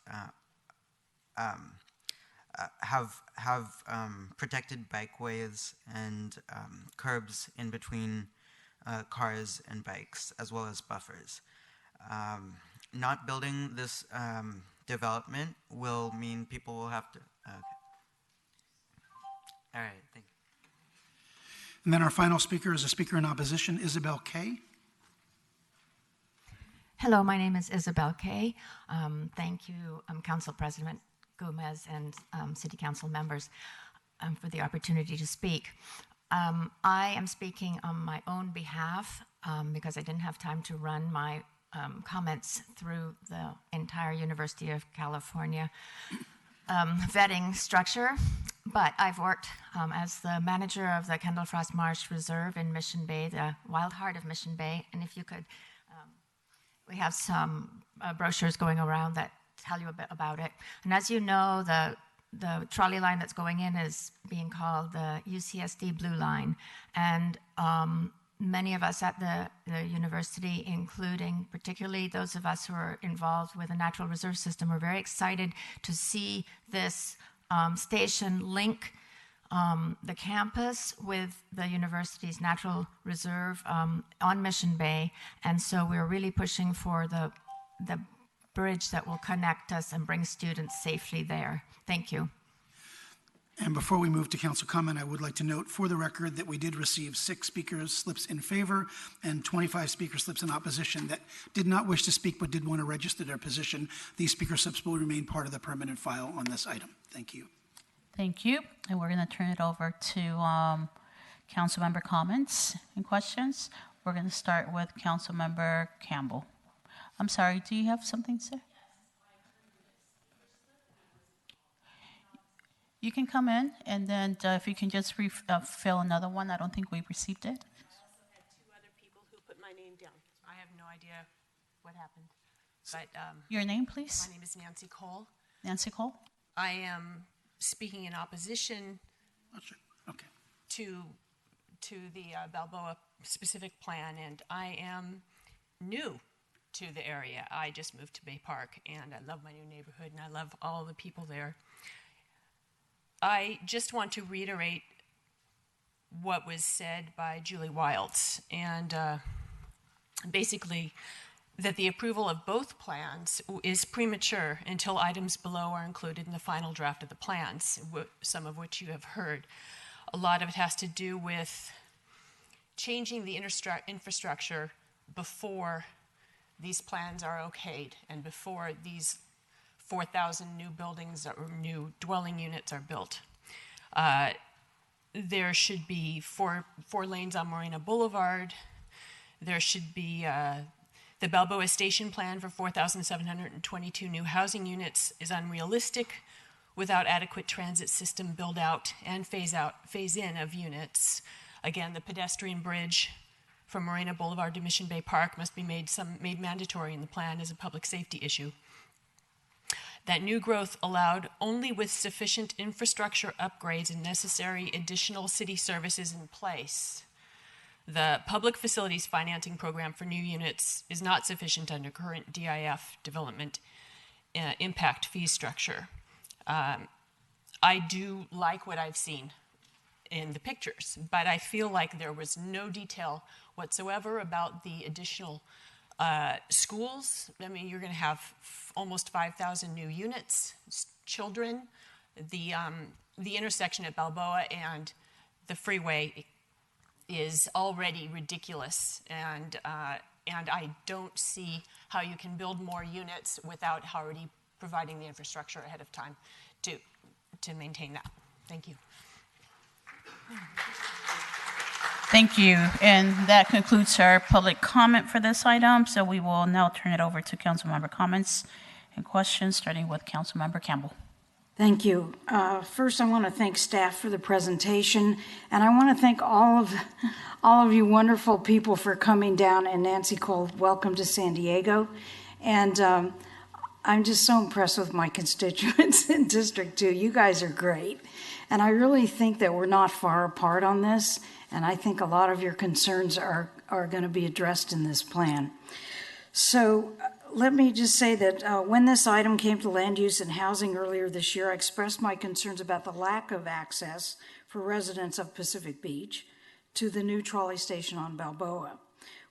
have protected bikeways and curbs in between cars and bikes, as well as buffers. Not building this development will mean people will have to... All right, thank you. And then our final speaker is a speaker in opposition, Isabel Kay. Hello, my name is Isabel Kay. Thank you, Council President Gomez and City Council members for the opportunity to speak. I am speaking on my own behalf because I didn't have time to run my comments through the entire University of California vetting structure, but I've worked as the manager of the Kendall Frost Marsh Reserve in Mission Bay, the wild heart of Mission Bay, and if you could, we have some brochures going around that tell you a bit about it. And as you know, the trolley line that's going in is being called the UCSD Blue Line. And many of us at the university, including particularly those of us who are involved with the Natural Reserve System, are very excited to see this station link the campus with the university's natural reserve on Mission Bay. And so we're really pushing for the bridge that will connect us and bring students safely there. Thank you. And before we move to council comment, I would like to note for the record that we did receive 6 speakers slips in favor and 25 speaker slips in opposition that did not wish to speak but did want to register their position. These speaker slips will remain part of the permanent file on this item. Thank you. Thank you. And we're going to turn it over to council member comments and questions. We're going to start with council member Campbell. I'm sorry, do you have something to say? You can come in, and then if you can just fill another one. I don't think we received it. I also had 2 other people who put my name down. I have no idea what happened. But Your name, please? My name is Nancy Cole. Nancy Cole? I am speaking in opposition to the Balboa specific plan, and I am new to the area. I just moved to Bay Park, and I love my new neighborhood, and I love all the people there. I just want to reiterate what was said by Julie Wilds, and basically that the approval of both plans is premature until items below are included in the final draft of the plans, some of which you have heard. A lot of it has to do with changing the infrastructure before these plans are okayed and before these 4,000 new buildings or new dwelling units are built. There should be four lanes on Morena Boulevard. There should be the Balboa Station plan for 4,722 new housing units is unrealistic without adequate transit system build out and phase in of units. Again, the pedestrian bridge from Morena Boulevard to Mission Bay Park must be made mandatory in the plan as a public safety issue. That new growth allowed only with sufficient infrastructure upgrades and necessary additional city services in place. The public facilities financing program for new units is not sufficient under current DIF development impact fee structure. I do like what I've seen in the pictures, but I feel like there was no detail whatsoever about the additional schools. I mean, you're going to have almost 5,000 new units, children. The intersection at Balboa and the freeway is already ridiculous, and I don't see how you can build more units without already providing the infrastructure ahead of time to maintain that. Thank you. Thank you. And that concludes our public comment for this item. So we will now turn it over to council member comments and questions, starting with council member Campbell. Thank you. First, I want to thank staff for the presentation, and I want to thank all of you wonderful people for coming down. And Nancy Cole, welcome to San Diego. And I'm just so impressed with my constituents in District 2. You guys are great. And I really think that we're not far apart on this, and I think a lot of your concerns are going to be addressed in this plan. So let me just say that when this item came to land use and housing earlier this year, I expressed my concerns about the lack of access for residents of Pacific Beach to the new trolley station on Balboa.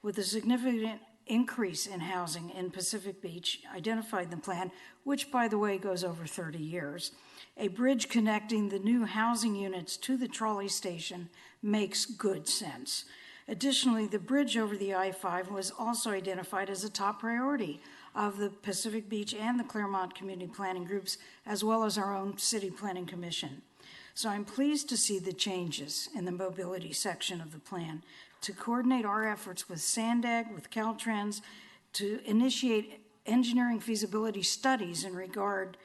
With a significant increase in housing in Pacific Beach identified in the plan, which by the way goes over 30 years, a bridge connecting the new housing units to the trolley station makes good sense. Additionally, the bridge over the I-5 was also identified as a top priority of the Pacific Beach and the Claremont Community Planning Groups, as well as our own City Planning Commission. So I'm pleased to see the changes in the mobility section of the plan to coordinate our efforts with SANDAG, with Caltrans, to initiate engineering feasibility studies in regard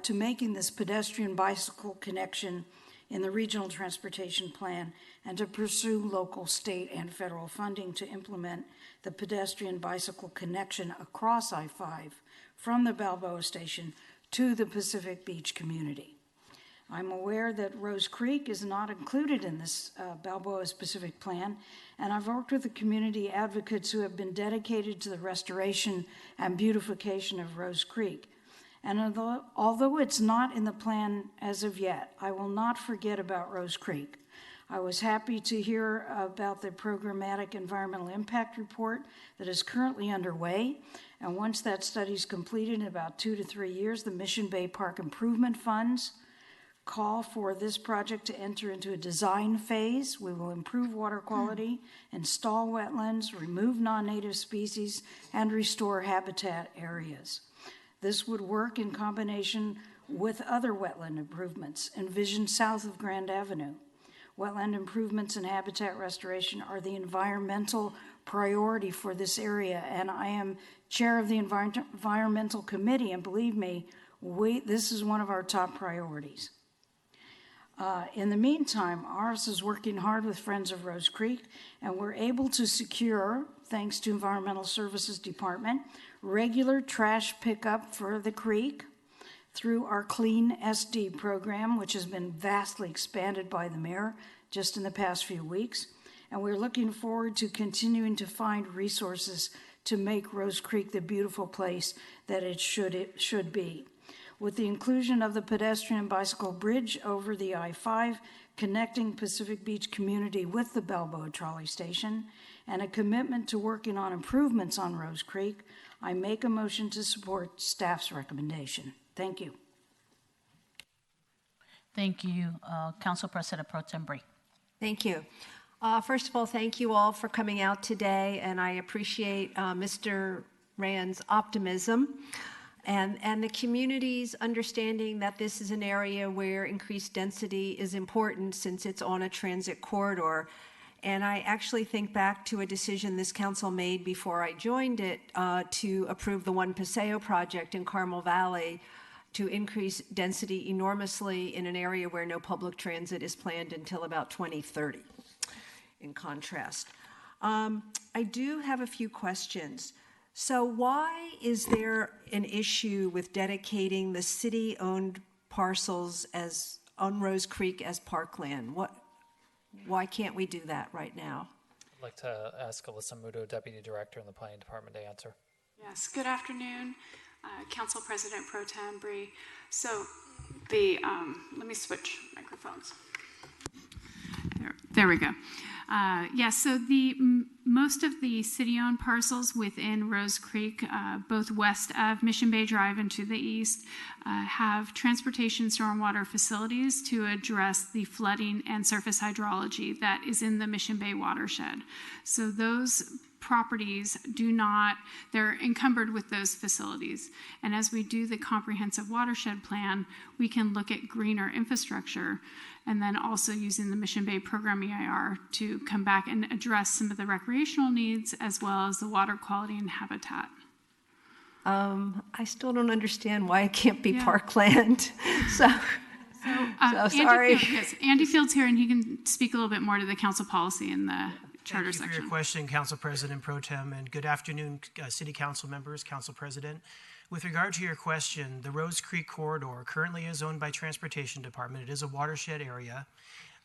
to making this pedestrian bicycle connection in the regional transportation plan, and to pursue local, state, and federal funding to implement the pedestrian bicycle connection across I-5 from the Balboa station to the Pacific Beach community. I'm aware that Rose Creek is not included in this Balboa specific plan, and I've worked with the community advocates who have been dedicated to the restoration and beautification of Rose Creek. And although it's not in the plan as of yet, I will not forget about Rose Creek. I was happy to hear about the programmatic environmental impact report that is currently underway. And once that study is completed in about 2 to 3 years, the Mission Bay Park Improvement Funds call for this project to enter into a design phase. We will improve water quality, install wetlands, remove non-native species, and restore habitat areas. This would work in combination with other wetland improvements envisioned south of Grand Avenue. Wetland improvements and habitat restoration are the environmental priority for this area, and I am chair of the Environmental Committee, and believe me, this is one of our top priorities. In the meantime, ours is working hard with Friends of Rose Creek, and we're able to secure, thanks to Environmental Services Department, regular trash pickup for the creek through our Clean SD program, which has been vastly expanded by the mayor just in the past few weeks. And we're looking forward to continuing to find resources to make Rose Creek the beautiful place that it should be. With the inclusion of the pedestrian and bicycle bridge over the I-5, connecting Pacific Beach community with the Balboa trolley station, and a commitment to working on improvements on Rose Creek, I make a motion to support staff's recommendation. Thank you. Thank you. Council President Pro Tem Bree. Thank you. First of all, thank you all for coming out today, and I appreciate Mr. Rand's optimism and the community's understanding that this is an area where increased density is important since it's on a transit corridor. And I actually think back to a decision this council made before I joined it to approve the One Paseo project in Carmel Valley to increase density enormously in an area where no public transit is planned until about 2030, in contrast. I do have a few questions. So why is there an issue with dedicating the city-owned parcels as on Rose Creek as parkland? Why can't we do that right now? I'd like to ask Alyssa Muto, Deputy Director in the Planning Department, to answer. Yes, good afternoon, Council President Pro Tem Bree. So let me switch microphones. There we go. So most of the city-owned parcels within Rose Creek, both west of Mission Bay Drive and to the east, have transportation stormwater facilities to address the flooding and surface hydrology that is in the Mission Bay watershed. So those properties they're encumbered with those facilities. And as we do the comprehensive watershed plan, we can look at greener infrastructure and then also using the Mission Bay Program EIR to come back and address some of the recreational needs as well as the water quality and habitat. I still don't understand why it can't be parkland. So sorry. Andy Field's here and he can speak a little bit more to the council policy in the charter section. Thank you for your question, Council President Pro Tem, and good afternoon, City Council members, Council President. With regard to your question, the Rose Creek corridor currently is owned by Transportation Department. It is a watershed area.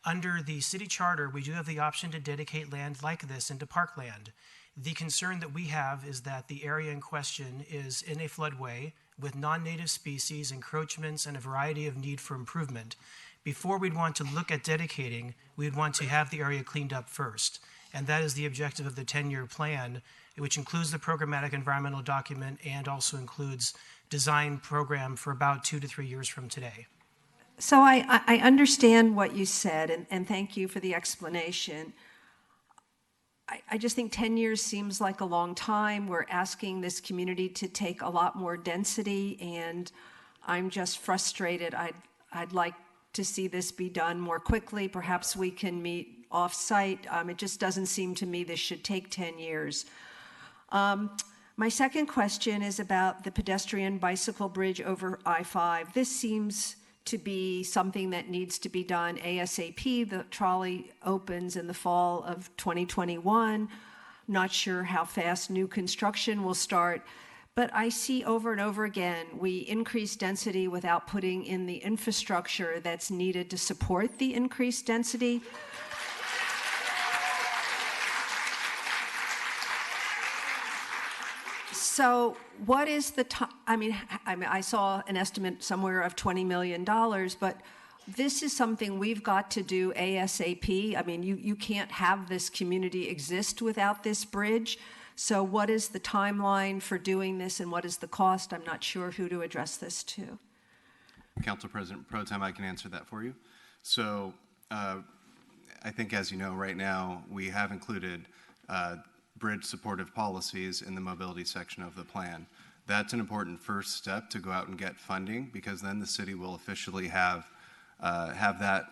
Under the city charter, we do have the option to dedicate land like this into parkland. The concern that we have is that the area in question is in a floodway with non-native species, encroachments, and a variety of need for improvement. Before we'd want to look at dedicating, we'd want to have the area cleaned up first. And that is the objective of the 10-year plan, which includes the programmatic environmental document and also includes design program for about 2 to 3 years from today. So I understand what you said, and thank you for the explanation. I just think 10 years seems like a long time. We're asking this community to take a lot more density, and I'm just frustrated. I'd like to see this be done more quickly. Perhaps we can meet off-site. It just doesn't seem to me this should take 10 years. My second question is about the pedestrian bicycle bridge over I-5. This seems to be something that needs to be done ASAP. The trolley opens in the fall of 2021. Not sure how fast new construction will start, but I see over and over again, we increase density without putting in the infrastructure that's needed to support the increased density. So what is the time? I mean, I saw an estimate somewhere of $20 million, but this is something we've got to do ASAP. I mean, you can't have this community exist without this bridge. So what is the timeline for doing this and what is the cost? I'm not sure who to address this to. Council President Pro Tem, I can answer that for you. So I think, as you know, right now we have included bridge supportive policies in the mobility section of the plan. That's an important first step to go out and get funding, because then the city will officially have that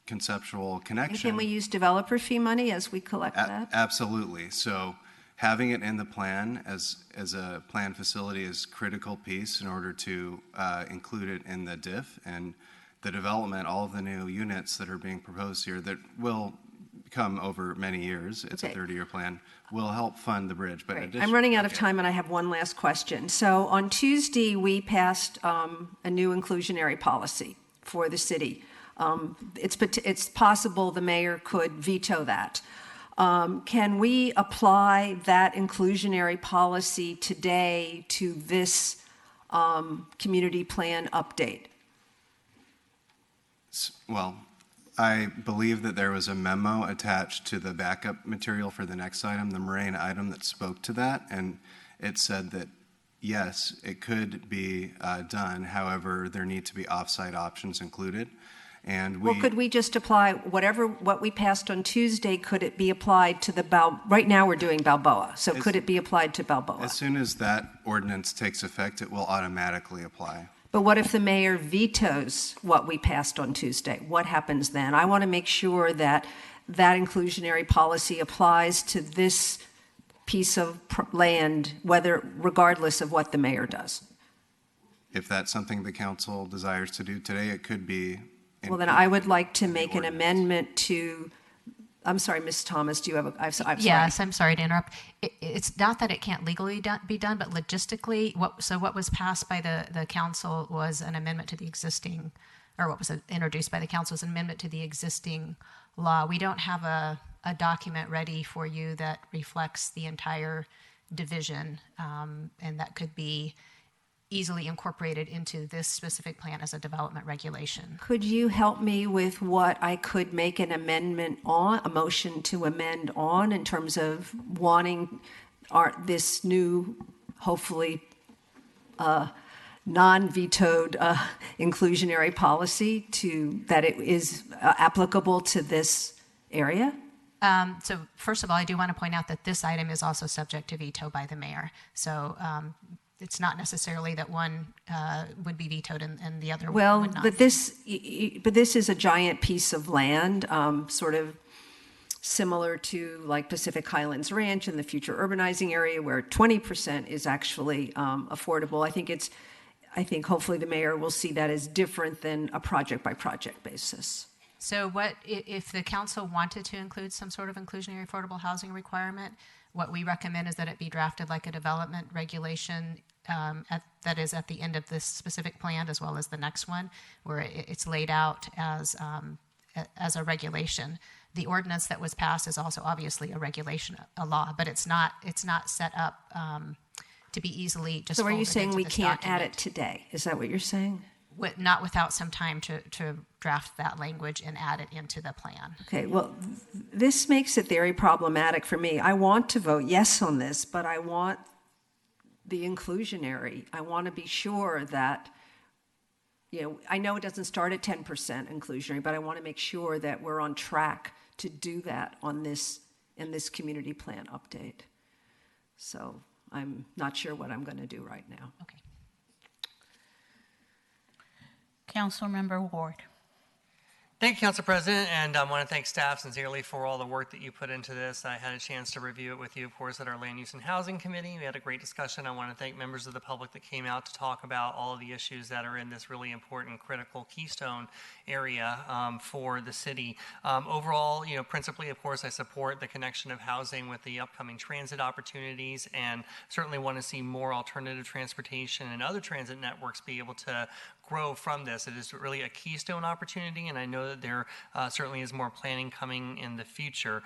conceptual connection. And can we use developer fee money as we collect that? Absolutely. So having it in the plan as a plan facility is a critical piece in order to include it in the DIF, and the development, all of the new units that are being proposed here that will come over many years, it's a 30-year plan, will help fund the bridge. But I'm running out of time, and I have one last question. So on Tuesday, we passed a new inclusionary policy for the city. It's possible the mayor could veto that. Can we apply that inclusionary policy today to this community plan update? Well, I believe that there was a memo attached to the backup material for the next item, the Moraine item, that spoke to that, and it said that yes, it could be done. However, there need to be off-site options included. And well, could we just apply what we passed on Tuesday? Could it be applied to the right now we're doing Balboa, so could it be applied to Balboa? As soon as that ordinance takes effect, it will automatically apply. But what if the mayor vetoes what we passed on Tuesday? What happens then? I want to make sure that that inclusionary policy applies to this piece of land, regardless of what the mayor does. If that's something the council desires to do today, it could be. Well, then I would like to make an amendment to, I'm sorry, Ms. Thomas, do you have I'm sorry. Yes, I'm sorry to interrupt. It's not that it can't legally be done, but logistically, what was passed by the council was an amendment to the existing, or what was introduced by the council was an amendment to the existing law. We don't have a document ready for you that reflects the entire division, and that could be easily incorporated into this specific plan as a development regulation. Could you help me with what I could make an amendment on, a motion to amend on, in terms of wanting this new, hopefully non-vetoed inclusionary policy that it is applicable to this area? So first of all, I do want to point out that this item is also subject to veto by the mayor. So it's not necessarily that one would be vetoed and the other would not. But this is a giant piece of land, sort of similar to like Pacific Highlands Ranch in the future urbanizing area, where 20% is actually affordable. I think hopefully the mayor will see that as different than a project by project basis. So what if the council wanted to include some sort of inclusionary affordable housing requirement? What we recommend is that it be drafted like a development regulation that is at the end of this specific plan, as well as the next one, where it's laid out as a regulation. The ordinance that was passed is also obviously a regulation, a law, but it's not set up to be easily just. So are you saying we can't document. add it today? Is that what you're saying? Not without some time to draft that language and add it into the plan. Okay, well, this makes it very problematic for me. I want to vote yes on this, but I want the inclusionary. I want to be sure that, I know it doesn't start at 10% inclusionary, but I want to make sure that we're on track to do that in this community plan update. So I'm not sure what I'm going to do right now. Okay. Councilmember Ward. Thank you, Council President, and I want to thank staff sincerely for all the work that you put into this. I had a chance to review it with you, of course, at our Land Use and Housing Committee. We had a great discussion. I want to thank members of the public that came out to talk about all of the issues that are in this really important, critical keystone area for the city. Overall, principally, of course, I support the connection of housing with the upcoming transit opportunities, and certainly want to see more alternative transportation and other transit networks be able to grow from this. It is really a keystone opportunity, and I know that there certainly is more planning coming in the future.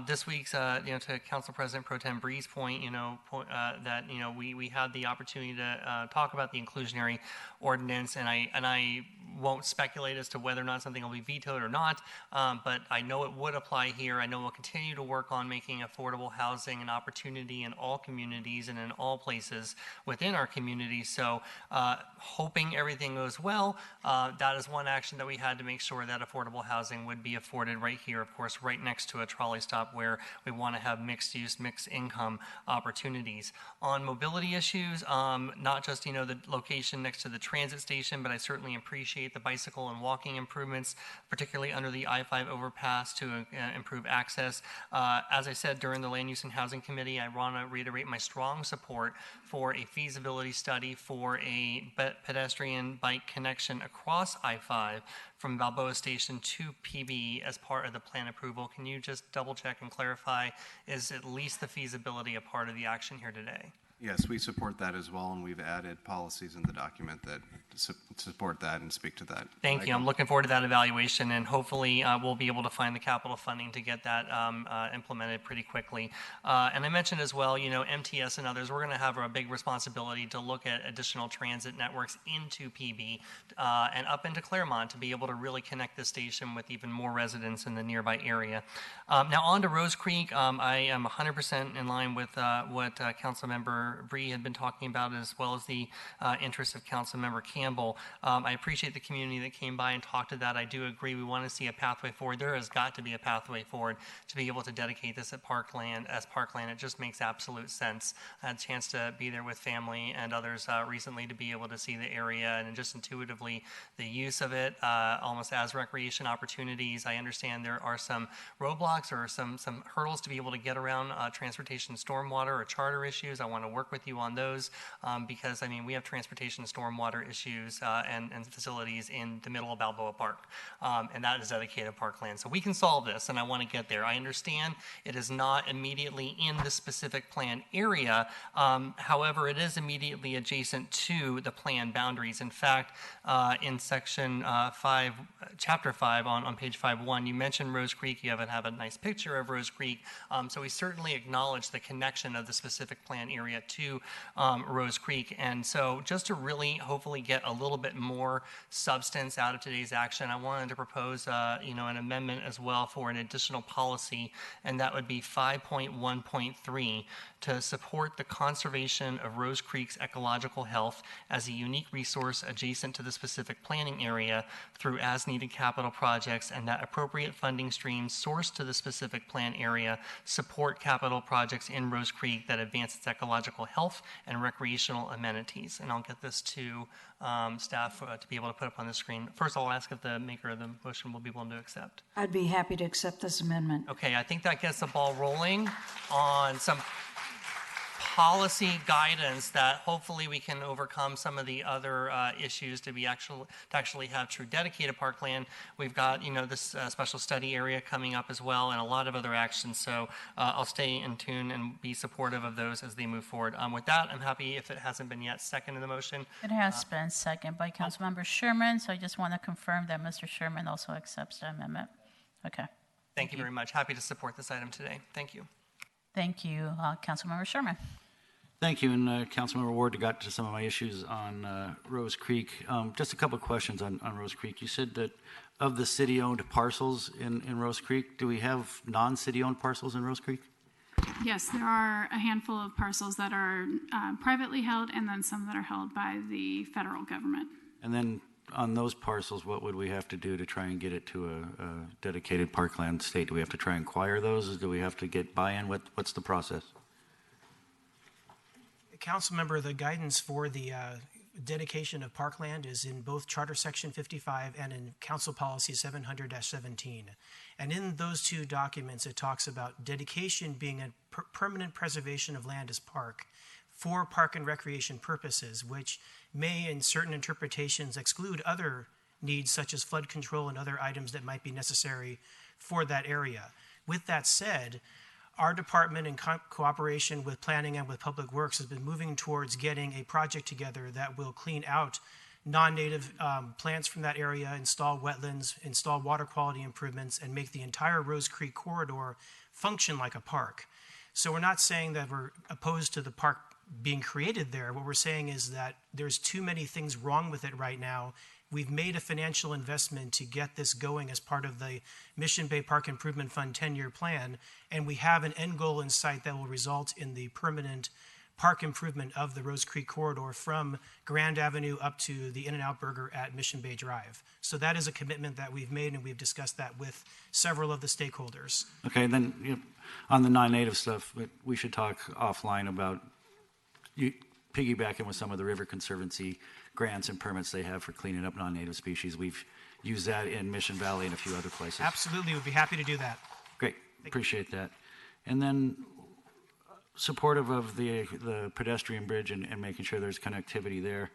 This week's, to Council President Pro Tem Bree's point, that we had the opportunity to talk about the inclusionary ordinance, and I won't speculate as to whether or not something will be vetoed or not, but I know it would apply here. I know we'll continue to work on making affordable housing an opportunity in all communities and in all places within our community. So hoping everything goes well, that is one action that we had to make sure that affordable housing would be afforded right here, of course, right next to a trolley stop where we want to have mixed use, mixed income opportunities. On mobility issues, not just, the location next to the transit station, but I certainly appreciate appreciate the bicycle and walking improvements, particularly under the I-5 overpass to improve access. As I said during the Land Use and Housing Committee, I want to reiterate my strong support for a feasibility study for a pedestrian bike connection across I-5 from Balboa Station to PB as part of the plan approval. Can you just double check and clarify, is at least the feasibility a part of the action here today? Yes, we support that as well, and we've added policies in the document that support that and speak to that. Thank you. I'm looking forward to that evaluation, and hopefully we'll be able to find the capital funding to get that implemented pretty quickly. And I mentioned as well, you know, MTS and others, we're going to have a big responsibility to look at additional transit networks into PB and up into Claremont to be able to really connect this station with even more residents in the nearby area. Now on to Rose Creek. I am 100% in line with what Councilmember Bree had been talking about, as well as the interests of Councilmember Campbell. I appreciate the community that came by and talked to that. I do agree we want to see a pathway forward. There has got to be a pathway forward to be able to dedicate this at Parkland as Parkland. It just makes absolute sense. I had a chance to be there with family and others recently to be able to see the area and just intuitively the use of it almost as recreation opportunities. I understand there are some roadblocks or some hurdles to be able to get around transportation, stormwater, or charter issues. I want to work with you on those because, I mean, we have transportation stormwater issues and facilities in the middle of Balboa Park, and that is dedicated parkland. So we can solve this, and I want to get there. I understand it is not immediately in the specific plan area. However, it is immediately adjacent to the plan boundaries. In fact, in section 5, chapter 5 on page 5.1, you mentioned Rose Creek. You have a nice picture of Rose Creek. So we certainly acknowledge the connection of the specific plan area to Rose Creek. And so just to really hopefully get a little bit more substance out of today's action, I wanted to propose an amendment as well for an additional policy, and that would be 5.1.3 to support the conservation of Rose Creek's ecological health as a unique resource adjacent to the specific planning area through as-needed capital projects, and that appropriate funding streams sourced to the specific plan area support capital projects in Rose Creek that advance its ecological health and recreational amenities. And I'll get this to staff to be able to put up on the screen. First, I'll ask if the maker of the motion will be willing to accept. I'd be happy to accept this amendment. Okay, I think that gets the ball rolling on some policy guidance that hopefully we can overcome some of the other issues to actually have true dedicated parkland. We've got this special study area coming up as well, and a lot of other actions. So I'll stay in tune and be supportive of those as they move forward. With that, I'm happy, if it hasn't been yet, seconded the motion. It has been seconded by Councilmember Sherman, so I just want to confirm that Mr. Sherman also accepts the amendment. Okay. Thank you very much. Happy to support this item today. Thank you. Thank you, Councilmember Sherman. Thank you, and Councilmember Ward got to some of my issues on Rose Creek. Just a couple of questions on Rose Creek. You said that of the city-owned parcels in Rose Creek, do we have non-city-owned parcels in Rose Creek? Yes, there are a handful of parcels that are privately held, and then some that are held by the federal government. And then on those parcels, what would we have to do to try and get it to a dedicated parkland state? Do we have to try and acquire those? Or do we have to get buy-in? What's the process? Council member, the guidance for the dedication of parkland is in both Charter Section 55 and in Council Policy 700-17. And in those two documents, it talks about dedication being a permanent preservation of land as park for park and recreation purposes, which may, in certain interpretations, exclude other needs such as flood control and other items that might be necessary for that area. With that said, our department, in cooperation with planning and with Public Works, has been moving towards getting a project together that will clean out non-native plants from that area, install wetlands, install water quality improvements, and make the entire Rose Creek corridor function like a park. So we're not saying that we're opposed to the park being created there. What we're saying is that there's too many things wrong with it right now. We've made a financial investment to get this going as part of the Mission Bay Park Improvement Fund 10-year plan, and we have an end goal in sight that will result in the permanent park improvement of the Rose Creek corridor from Grand Avenue up to the In-N-Out Burger at Mission Bay Drive. So that is a commitment that we've made, and we've discussed that with several of the stakeholders. Okay, and then on the non-native stuff, we should talk offline about piggybacking with some of the River Conservancy grants and permits they have for cleaning up non-native species. We've used that in Mission Valley and a few other places. Absolutely, we'd be happy to do that. Great, appreciate that. And then supportive of the pedestrian bridge and making sure there's connectivity there.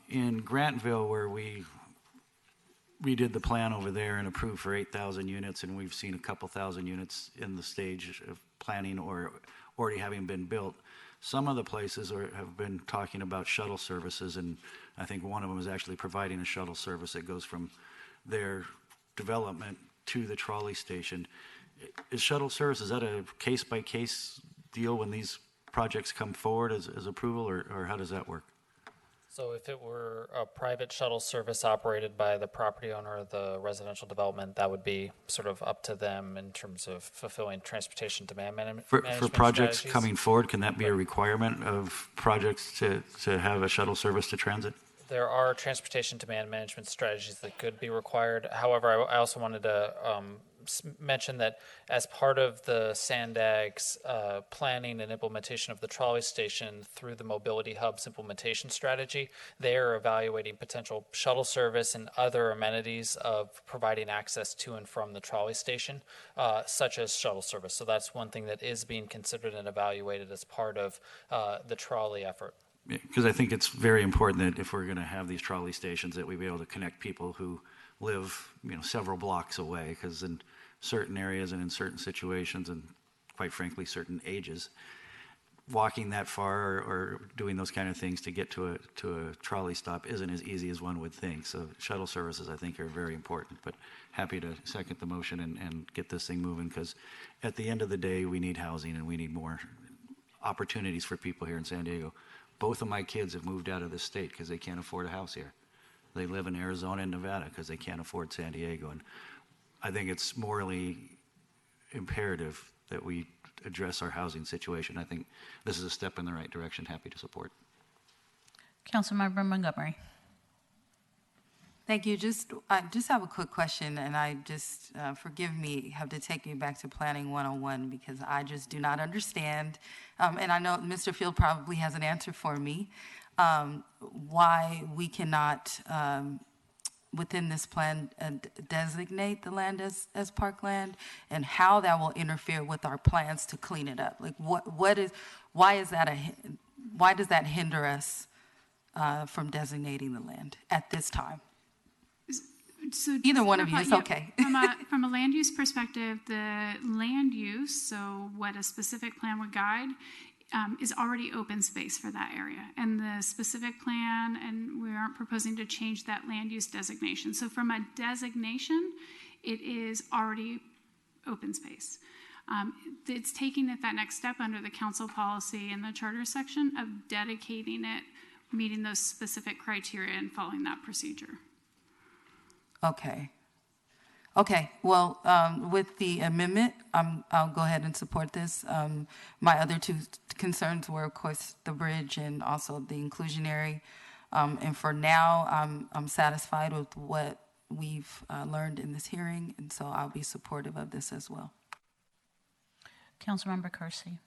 In Grantville, where we redid the plan over there and approved for 8,000 units, and we've seen a couple thousand units in the stage of planning or already having been built. Some of the places have been talking about shuttle services, and I think one of them is actually providing a shuttle service that goes from their development to the trolley station. Is shuttle service, is that a case-by-case deal when these projects come forward as approval, or how does that work? So if it were a private shuttle service operated by the property owner of the residential development, that would be sort of up to them in terms of fulfilling transportation demand management For projects strategies. coming forward, can that be a requirement of projects to have a shuttle service to transit? There are transportation demand management strategies that could be required. However, I also wanted to mention that as part of the SANDAG's planning and implementation of the trolley station through the Mobility Hub's implementation strategy, they are evaluating potential shuttle service and other amenities of providing access to and from the trolley station, such as shuttle service. So that's one thing that is being considered and evaluated as part of the trolley effort. Because I think it's very important that if we're going to have these trolley stations, that we be able to connect people who live, several blocks away. Because in certain areas and in certain situations, and quite frankly, certain ages, walking that far or doing those kind of things to get to a trolley stop isn't as easy as one would think. So shuttle services, I think, are very important. But happy to second the motion and get this thing moving. Because at the end of the day, we need housing and we need more opportunities for people here in San Diego. Both of my kids have moved out of this state because they can't afford a house here. They live in Arizona and Nevada because they can't afford San Diego. And I think it's morally imperative that we address our housing situation. I think this is a step in the right direction. Happy to support. Councilmember Montgomery. Thank you. I just have a quick question, and I just, forgive me, have to take you back to Planning 101 because I just do not understand, and I know Mr. Field probably has an answer for me, why we cannot, within this plan, designate the land as parkland, and how that will interfere with our plans to clean it up. Like, why does that hinder us from designating the land at this time? So either one of you is okay. From a land use perspective, the land use, so what a specific plan would guide, is already open space for that area. And the specific plan, and we aren't proposing to change that land use designation. So from a designation, it is already open space. It's taking it that next step under the council policy in the charter section of dedicating it, meeting those specific criteria and following that procedure. Okay. Well, with the amendment, I'll go ahead and support this. My other two concerns were, of course, the bridge and also the inclusionary. And for now, I'm satisfied with what we've learned in this hearing, and so I'll be supportive of this as well. Councilmember Kersey.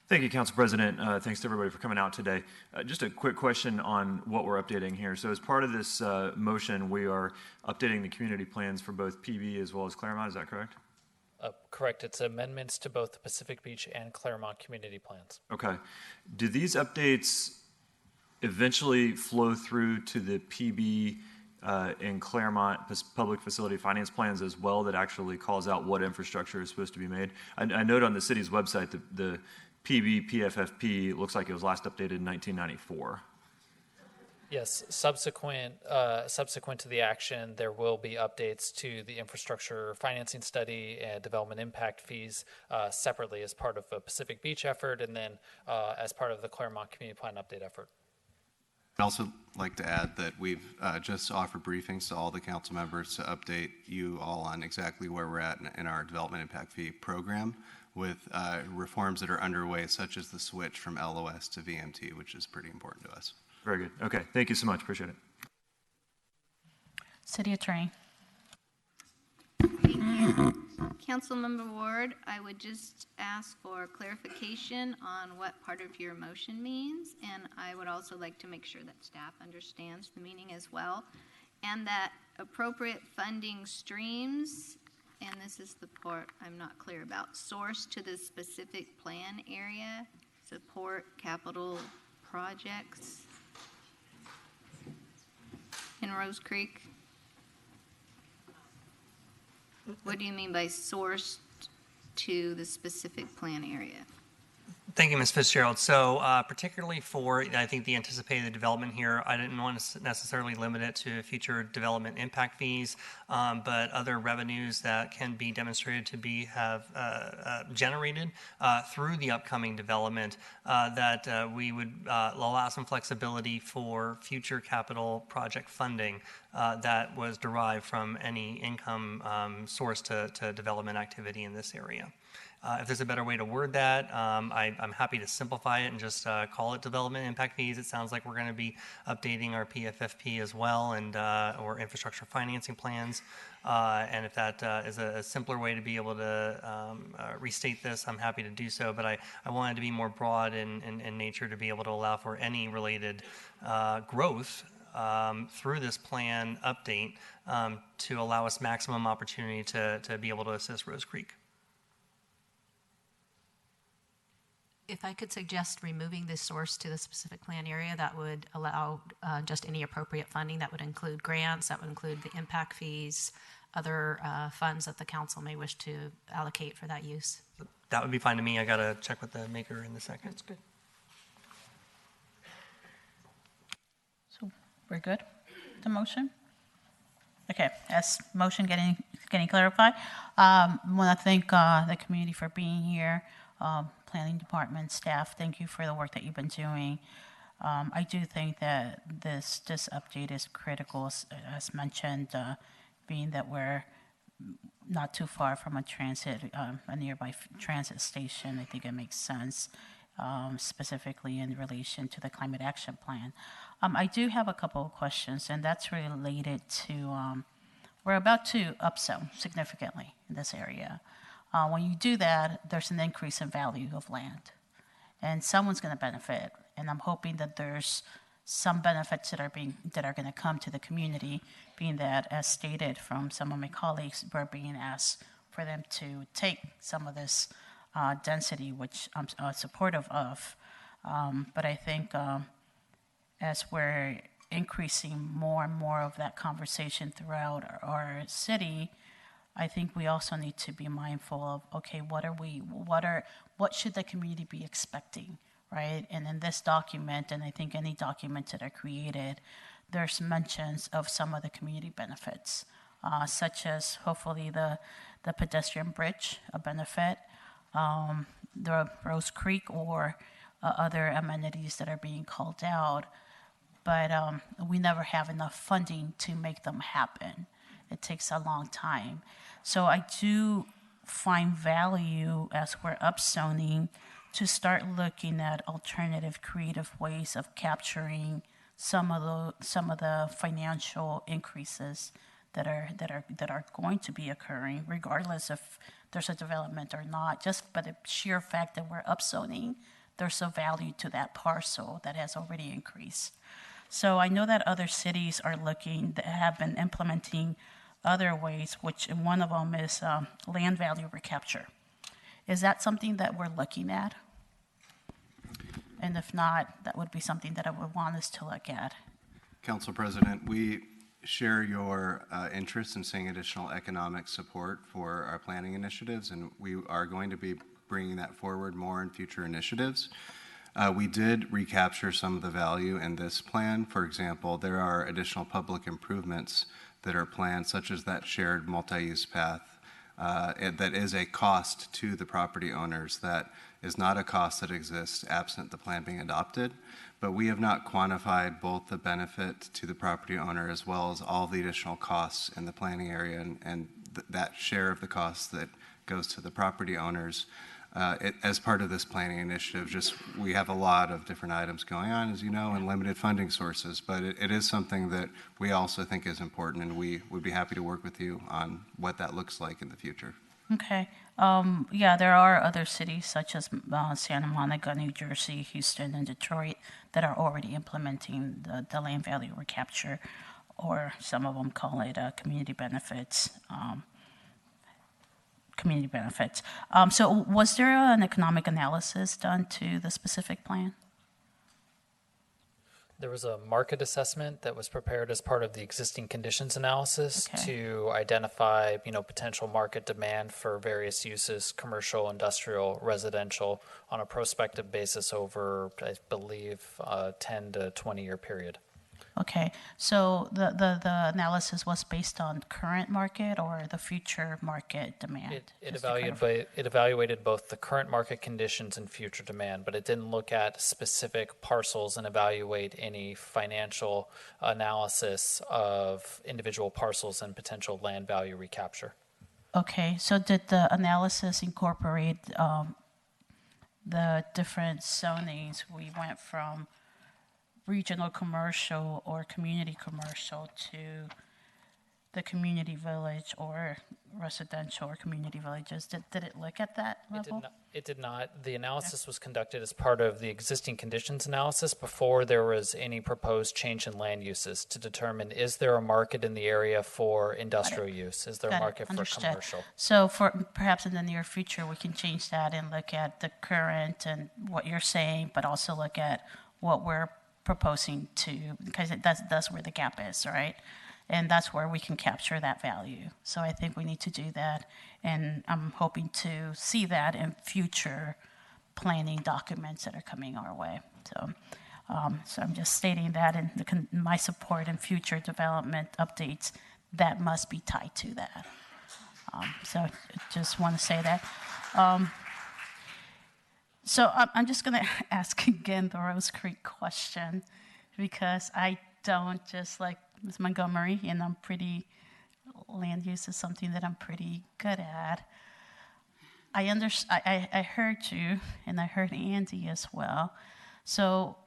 Thank you, Council President. Thanks to everybody for coming out today. Just a quick question on what we're updating here. So as part of this motion, we are updating the community plans for both PB as well as Claremont. Is that correct? Correct. It's amendments to both the Pacific Beach and Claremont community plans. Okay. Do these updates eventually flow through to the PB and Claremont public facility finance plans as well, that actually calls out what infrastructure is supposed to be made? I note on the city's website the PB PFFP looks like it was last updated in 1994. Yes, subsequent to the action, there will be updates to the infrastructure financing study and development impact fees separately as part of a Pacific Beach effort, and then as part of the Claremont Community Plan update effort. I'd also like to add that we've just offered briefings to all the council members to update you all on exactly where we're at in our development impact fee program, with reforms that are underway, such as the switch from LOS to VMT, which is pretty important to us. Very good. Okay. Thank you so much. Appreciate it. City Attorney. Thank you. Councilmember Ward, I would just ask for clarification on what part of your motion means, and I would also like to make sure that staff understands the meaning as well, and that appropriate funding streams, and this is the part I'm not clear about, source to the specific plan area, support capital projects in Rose Creek. What do you mean by sourced to the specific plan area? Thank you, Ms. Fitzgerald. So particularly for, I think, the anticipated development here, I didn't want to necessarily limit it to future development impact fees, but other revenues that can be demonstrated to be generated through the upcoming development, that we would allow some flexibility for future capital project funding that was derived from any income source to development activity in this area. If there's a better way to word that, I'm happy to simplify it and just call it development impact fees. It sounds like we're going to be updating our PFFP as well, and or infrastructure financing plans. And if that is a simpler way to be able to restate this, I'm happy to do so. But I wanted to be more broad in nature to be able to allow for any related growth through this plan update to allow us maximum opportunity to be able to assist Rose Creek. If I could suggest removing this source to the specific plan area, that would allow just any appropriate funding. That would include grants, that would include the impact fees, other funds that the council may wish to allocate for that use. That would be fine to me. I got to check with the maker in a second. That's good. So we're good? The motion? Okay, as motion getting clarified, I want to thank the community for being here. Planning department staff, thank you for the work that you've been doing. I do think that this update is critical, as mentioned, being that we're not too far from a nearby transit station. I think it makes sense, specifically in relation to the climate action plan. I do have a couple of questions, and that's related to, we're about to upzone significantly in this area. When you do that, there's an increase in value of land, and someone's going to benefit. And I'm hoping that there's some benefits that are going to come to the community, being that, as stated from some of my colleagues, we're being asked for them to take some of this density, which I'm supportive of. But I think as we're increasing more and more of that conversation throughout our city, I think we also need to be mindful of, okay, what should the community be expecting, right? And in this document, and I think any documents that are created, there's mentions of some of the community benefits, such as hopefully the pedestrian bridge, a benefit, the Rose Creek, or other amenities that are being called out. But we never have enough funding to make them happen. It takes a long time. So I do find value, as we're upzoning, to start looking at alternative creative ways of capturing some of the financial increases that are going to be occurring, regardless if there's a development or not. Just by the sheer fact that we're upzoning, there's a value to that parcel that has already increased. So I know that other cities are looking, that have been implementing other ways, which one of them is land value recapture. Is that something that we're looking at? And if not, that would be something that I would want us to look at. Council President, we share your interest in seeing additional economic support for our planning initiatives, and we are going to be bringing that forward more in future initiatives. We did recapture some of the value in this plan. For example, there are additional public improvements that are planned, such as that shared multi-use path, that is a cost to the property owners. That is not a cost that exists absent the plan being adopted, but we have not quantified both the benefit to the property owner as well as all the additional costs in the planning area, and that share of the costs that goes to the property owners. As part of this planning initiative, we have a lot of different items going on, as you know, and limited funding sources, but it is something that we also think is important, and we would be happy to work with you on what that looks like in the future. Okay. Yeah, there are other cities such as Santa Monica, New Jersey, Houston, and Detroit that are already implementing the land value recapture, or some of them call it community benefits. So was there an economic analysis done to the specific plan? There was a market assessment that was prepared as part of the existing conditions analysis to identify, potential market demand for various uses, commercial, industrial, residential, on a prospective basis over, I believe, a 10 to 20-year period. Okay, so the analysis was based on current market or the future market demand? It evaluated both the current market conditions and future demand, but it didn't look at specific parcels and evaluate any financial analysis of individual parcels and potential land value recapture. Okay, so did the analysis incorporate the different zonings? We went from regional commercial or community commercial to the community village or residential or community villages. Did it look at that level? It did not. The analysis was conducted as part of the existing conditions analysis before there was any proposed change in land uses to determine, is there a market in the area for industrial use? Is there a market for commercial? So for perhaps in the near future, we can change that and look at the current and what you're saying, but also look at what we're proposing to, because that's where the gap is, right? And that's where we can capture that value. So I think we need to do that, and I'm hoping to see that in future planning documents that are coming our way. So I'm just stating that, and my support in future development updates that must be tied to that. So I just want to say that. So I'm just going to ask again the Rose Creek question, because I don't just like Ms. Montgomery, and land use is something that I'm pretty good at. I heard you, and I heard Andy as well. So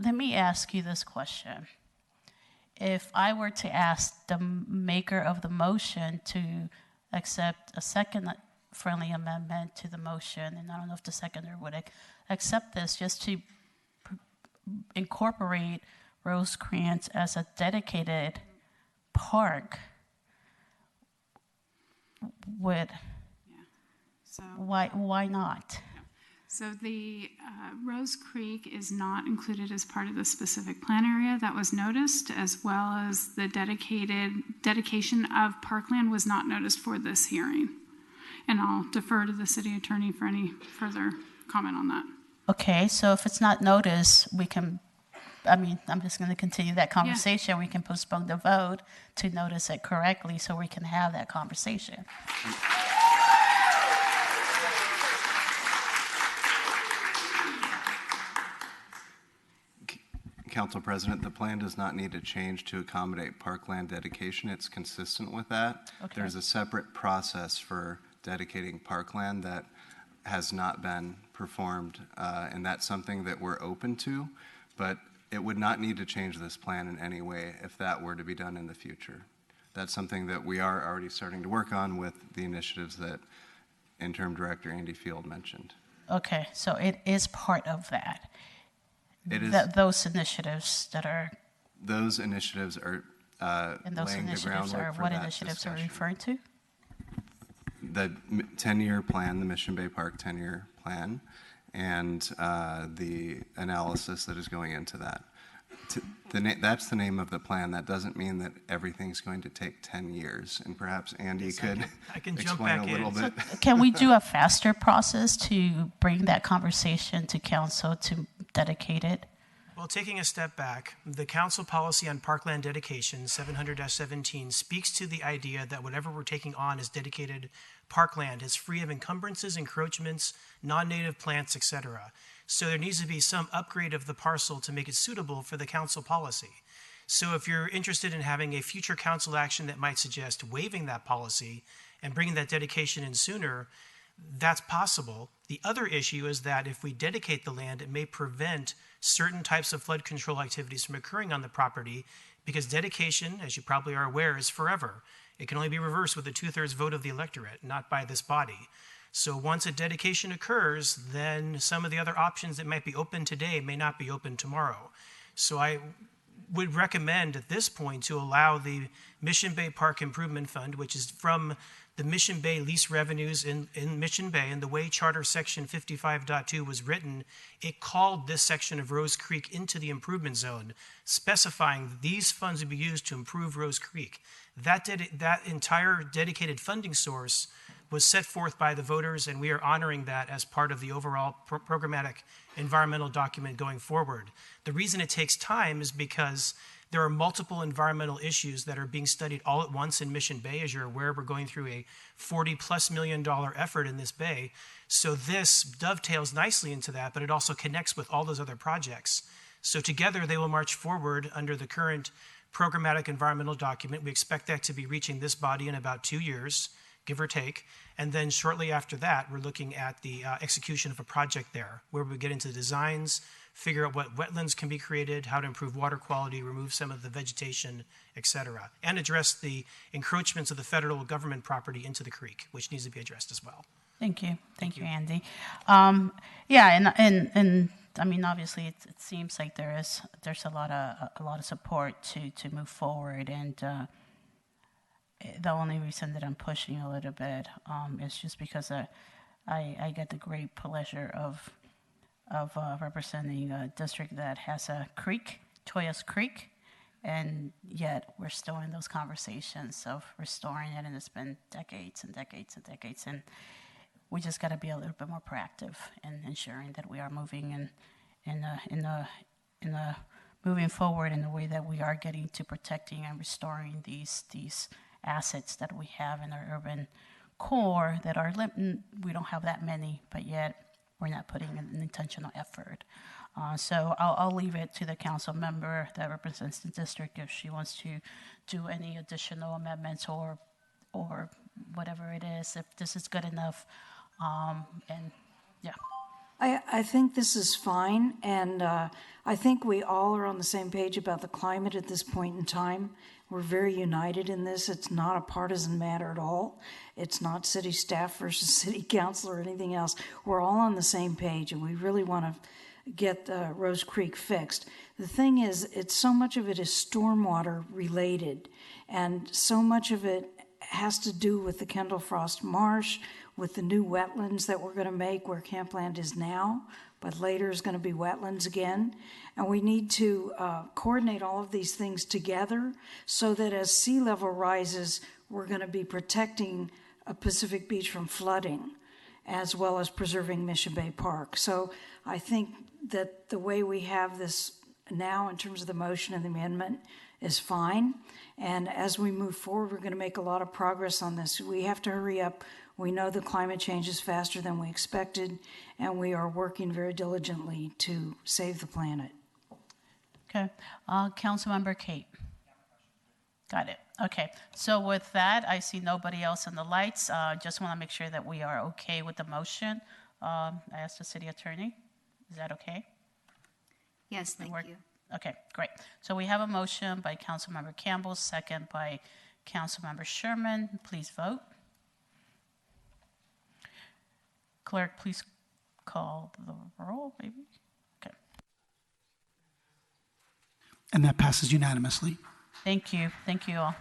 let me ask you this question. If I were to ask the maker of the motion to accept a second friendly amendment to the motion, and I don't know if the seconder would accept this, just to incorporate Rosecrans as a dedicated park, why not? So the Rose Creek is not included as part of the specific plan area that was noticed, as well as the dedication of parkland was not noticed for this hearing. And I'll defer to the city attorney for any further comment on that. Okay, so if it's not noticed, I'm just going to continue that conversation. Yeah. We can postpone the vote to notice it correctly so we can have that conversation. Council President, the plan does not need to change to accommodate parkland dedication. It's consistent with that. Okay. There's a separate process for dedicating parkland that has not been performed, and that's something that we're open to, but it would not need to change this plan in any way if that were to be done in the future. That's something that we are already starting to work on with the initiatives that Interim Director Andy Field mentioned. Okay, so it is part of that. It is. Those initiatives are and those laying initiatives the groundwork for what that initiatives discussion. Are referring to? The 10-year plan, the Mission Bay Park 10-year plan, and the analysis that is going into that. That's the name of the plan. That doesn't mean that everything's going to take 10 years. And perhaps Andy could explain a little bit. So can we do a faster process to bring that conversation to council to dedicate it? Well, taking a step back, the council policy on parkland dedication, 700-17, speaks to the idea that whatever we're taking on as dedicated parkland is free of encumbrances, encroachments, non-native plants, etc. So there needs to be some upgrade of the parcel to make it suitable for the council policy. So if you're interested in having a future council action that might suggest waiving that policy and bringing that dedication in sooner, that's possible. The other issue is that if we dedicate the land, it may prevent certain types of flood control activities from occurring on the property, because dedication, as you probably are aware, is forever. It can only be reversed with a 2/3 vote of the electorate, not by this body. So once a dedication occurs, then some of the other options that might be open today may not be open tomorrow. So I would recommend at this point to allow the Mission Bay Park Improvement Fund, which is from the Mission Bay lease revenues in Mission Bay, and the way Charter Section 55.2 was written, it called this section of Rose Creek into the improvement zone, specifying that these funds would be used to improve Rose Creek. That entire dedicated funding source was set forth by the voters, and we are honoring that as part of the overall programmatic environmental document going forward. The reason it takes time is because there are multiple environmental issues that are being studied all at once in Mission Bay. As you're aware, we're going through a $40+ million effort in this bay. So this dovetails nicely into that, but it also connects with all those other projects. So together they will march forward under the current programmatic environmental document. We expect that to be reaching this body in about 2 years, give or take. And then shortly after that, we're looking at the execution of a project there, where we get into the designs, figure out what wetlands can be created, how to improve water quality, remove some of the vegetation, et cetera, and address the encroachments of the federal government property into the creek, which needs to be addressed as well. Thank you. Thank you, Andy. Yeah, and I mean, obviously, it seems like there's a lot of support to move forward, and the only reason that I'm pushing a little bit is just because I get the great pleasure of representing a district that has a creek, Toyas Creek, and yet we're still in those conversations of restoring it, and it's been decades and decades and decades, and we just got to be a little bit more proactive in ensuring that we are moving moving forward in the way that we are getting to protecting and restoring these assets that we have in our urban core that are we don't have that many, but yet we're not putting in an intentional effort. So I'll leave it to the council member that represents the district if she wants to do any additional amendments or whatever it is, if this is good enough. And yeah. I think this is fine, and I think we all are on the same page about the climate at this point in time. We're very united in this. It's not a partisan matter at all. It's not city staff versus city council or anything else. We're all on the same page, and we really want to get Rose Creek fixed. The thing is, so much of it is stormwater related, and so much of it has to do with the Kendall Frost Marsh, with the new wetlands that we're going to make where Campland is now, but later is going to be wetlands again. And we need to coordinate all of these things together so that as sea level rises, we're going to be protecting Pacific Beach from flooding, as well as preserving Mission Bay Park. So I think that the way we have this now in terms of the motion and the amendment is fine. And as we move forward, we're going to make a lot of progress on this. We have to hurry up. We know the climate change is faster than we expected, and we are working very diligently to save the planet. Okay. Councilmember Kate. Got it. Okay. So with that, I see nobody else in the lights. Just want to make sure that we are okay with the motion. I asked the city attorney. Is that okay? Yes, thank you. Okay, great. So we have a motion by Councilmember Campbell, second by Councilmember Sherman. Please vote. Clerk, please call the roll, maybe. Okay. And that passes unanimously. Thank you. Thank you all.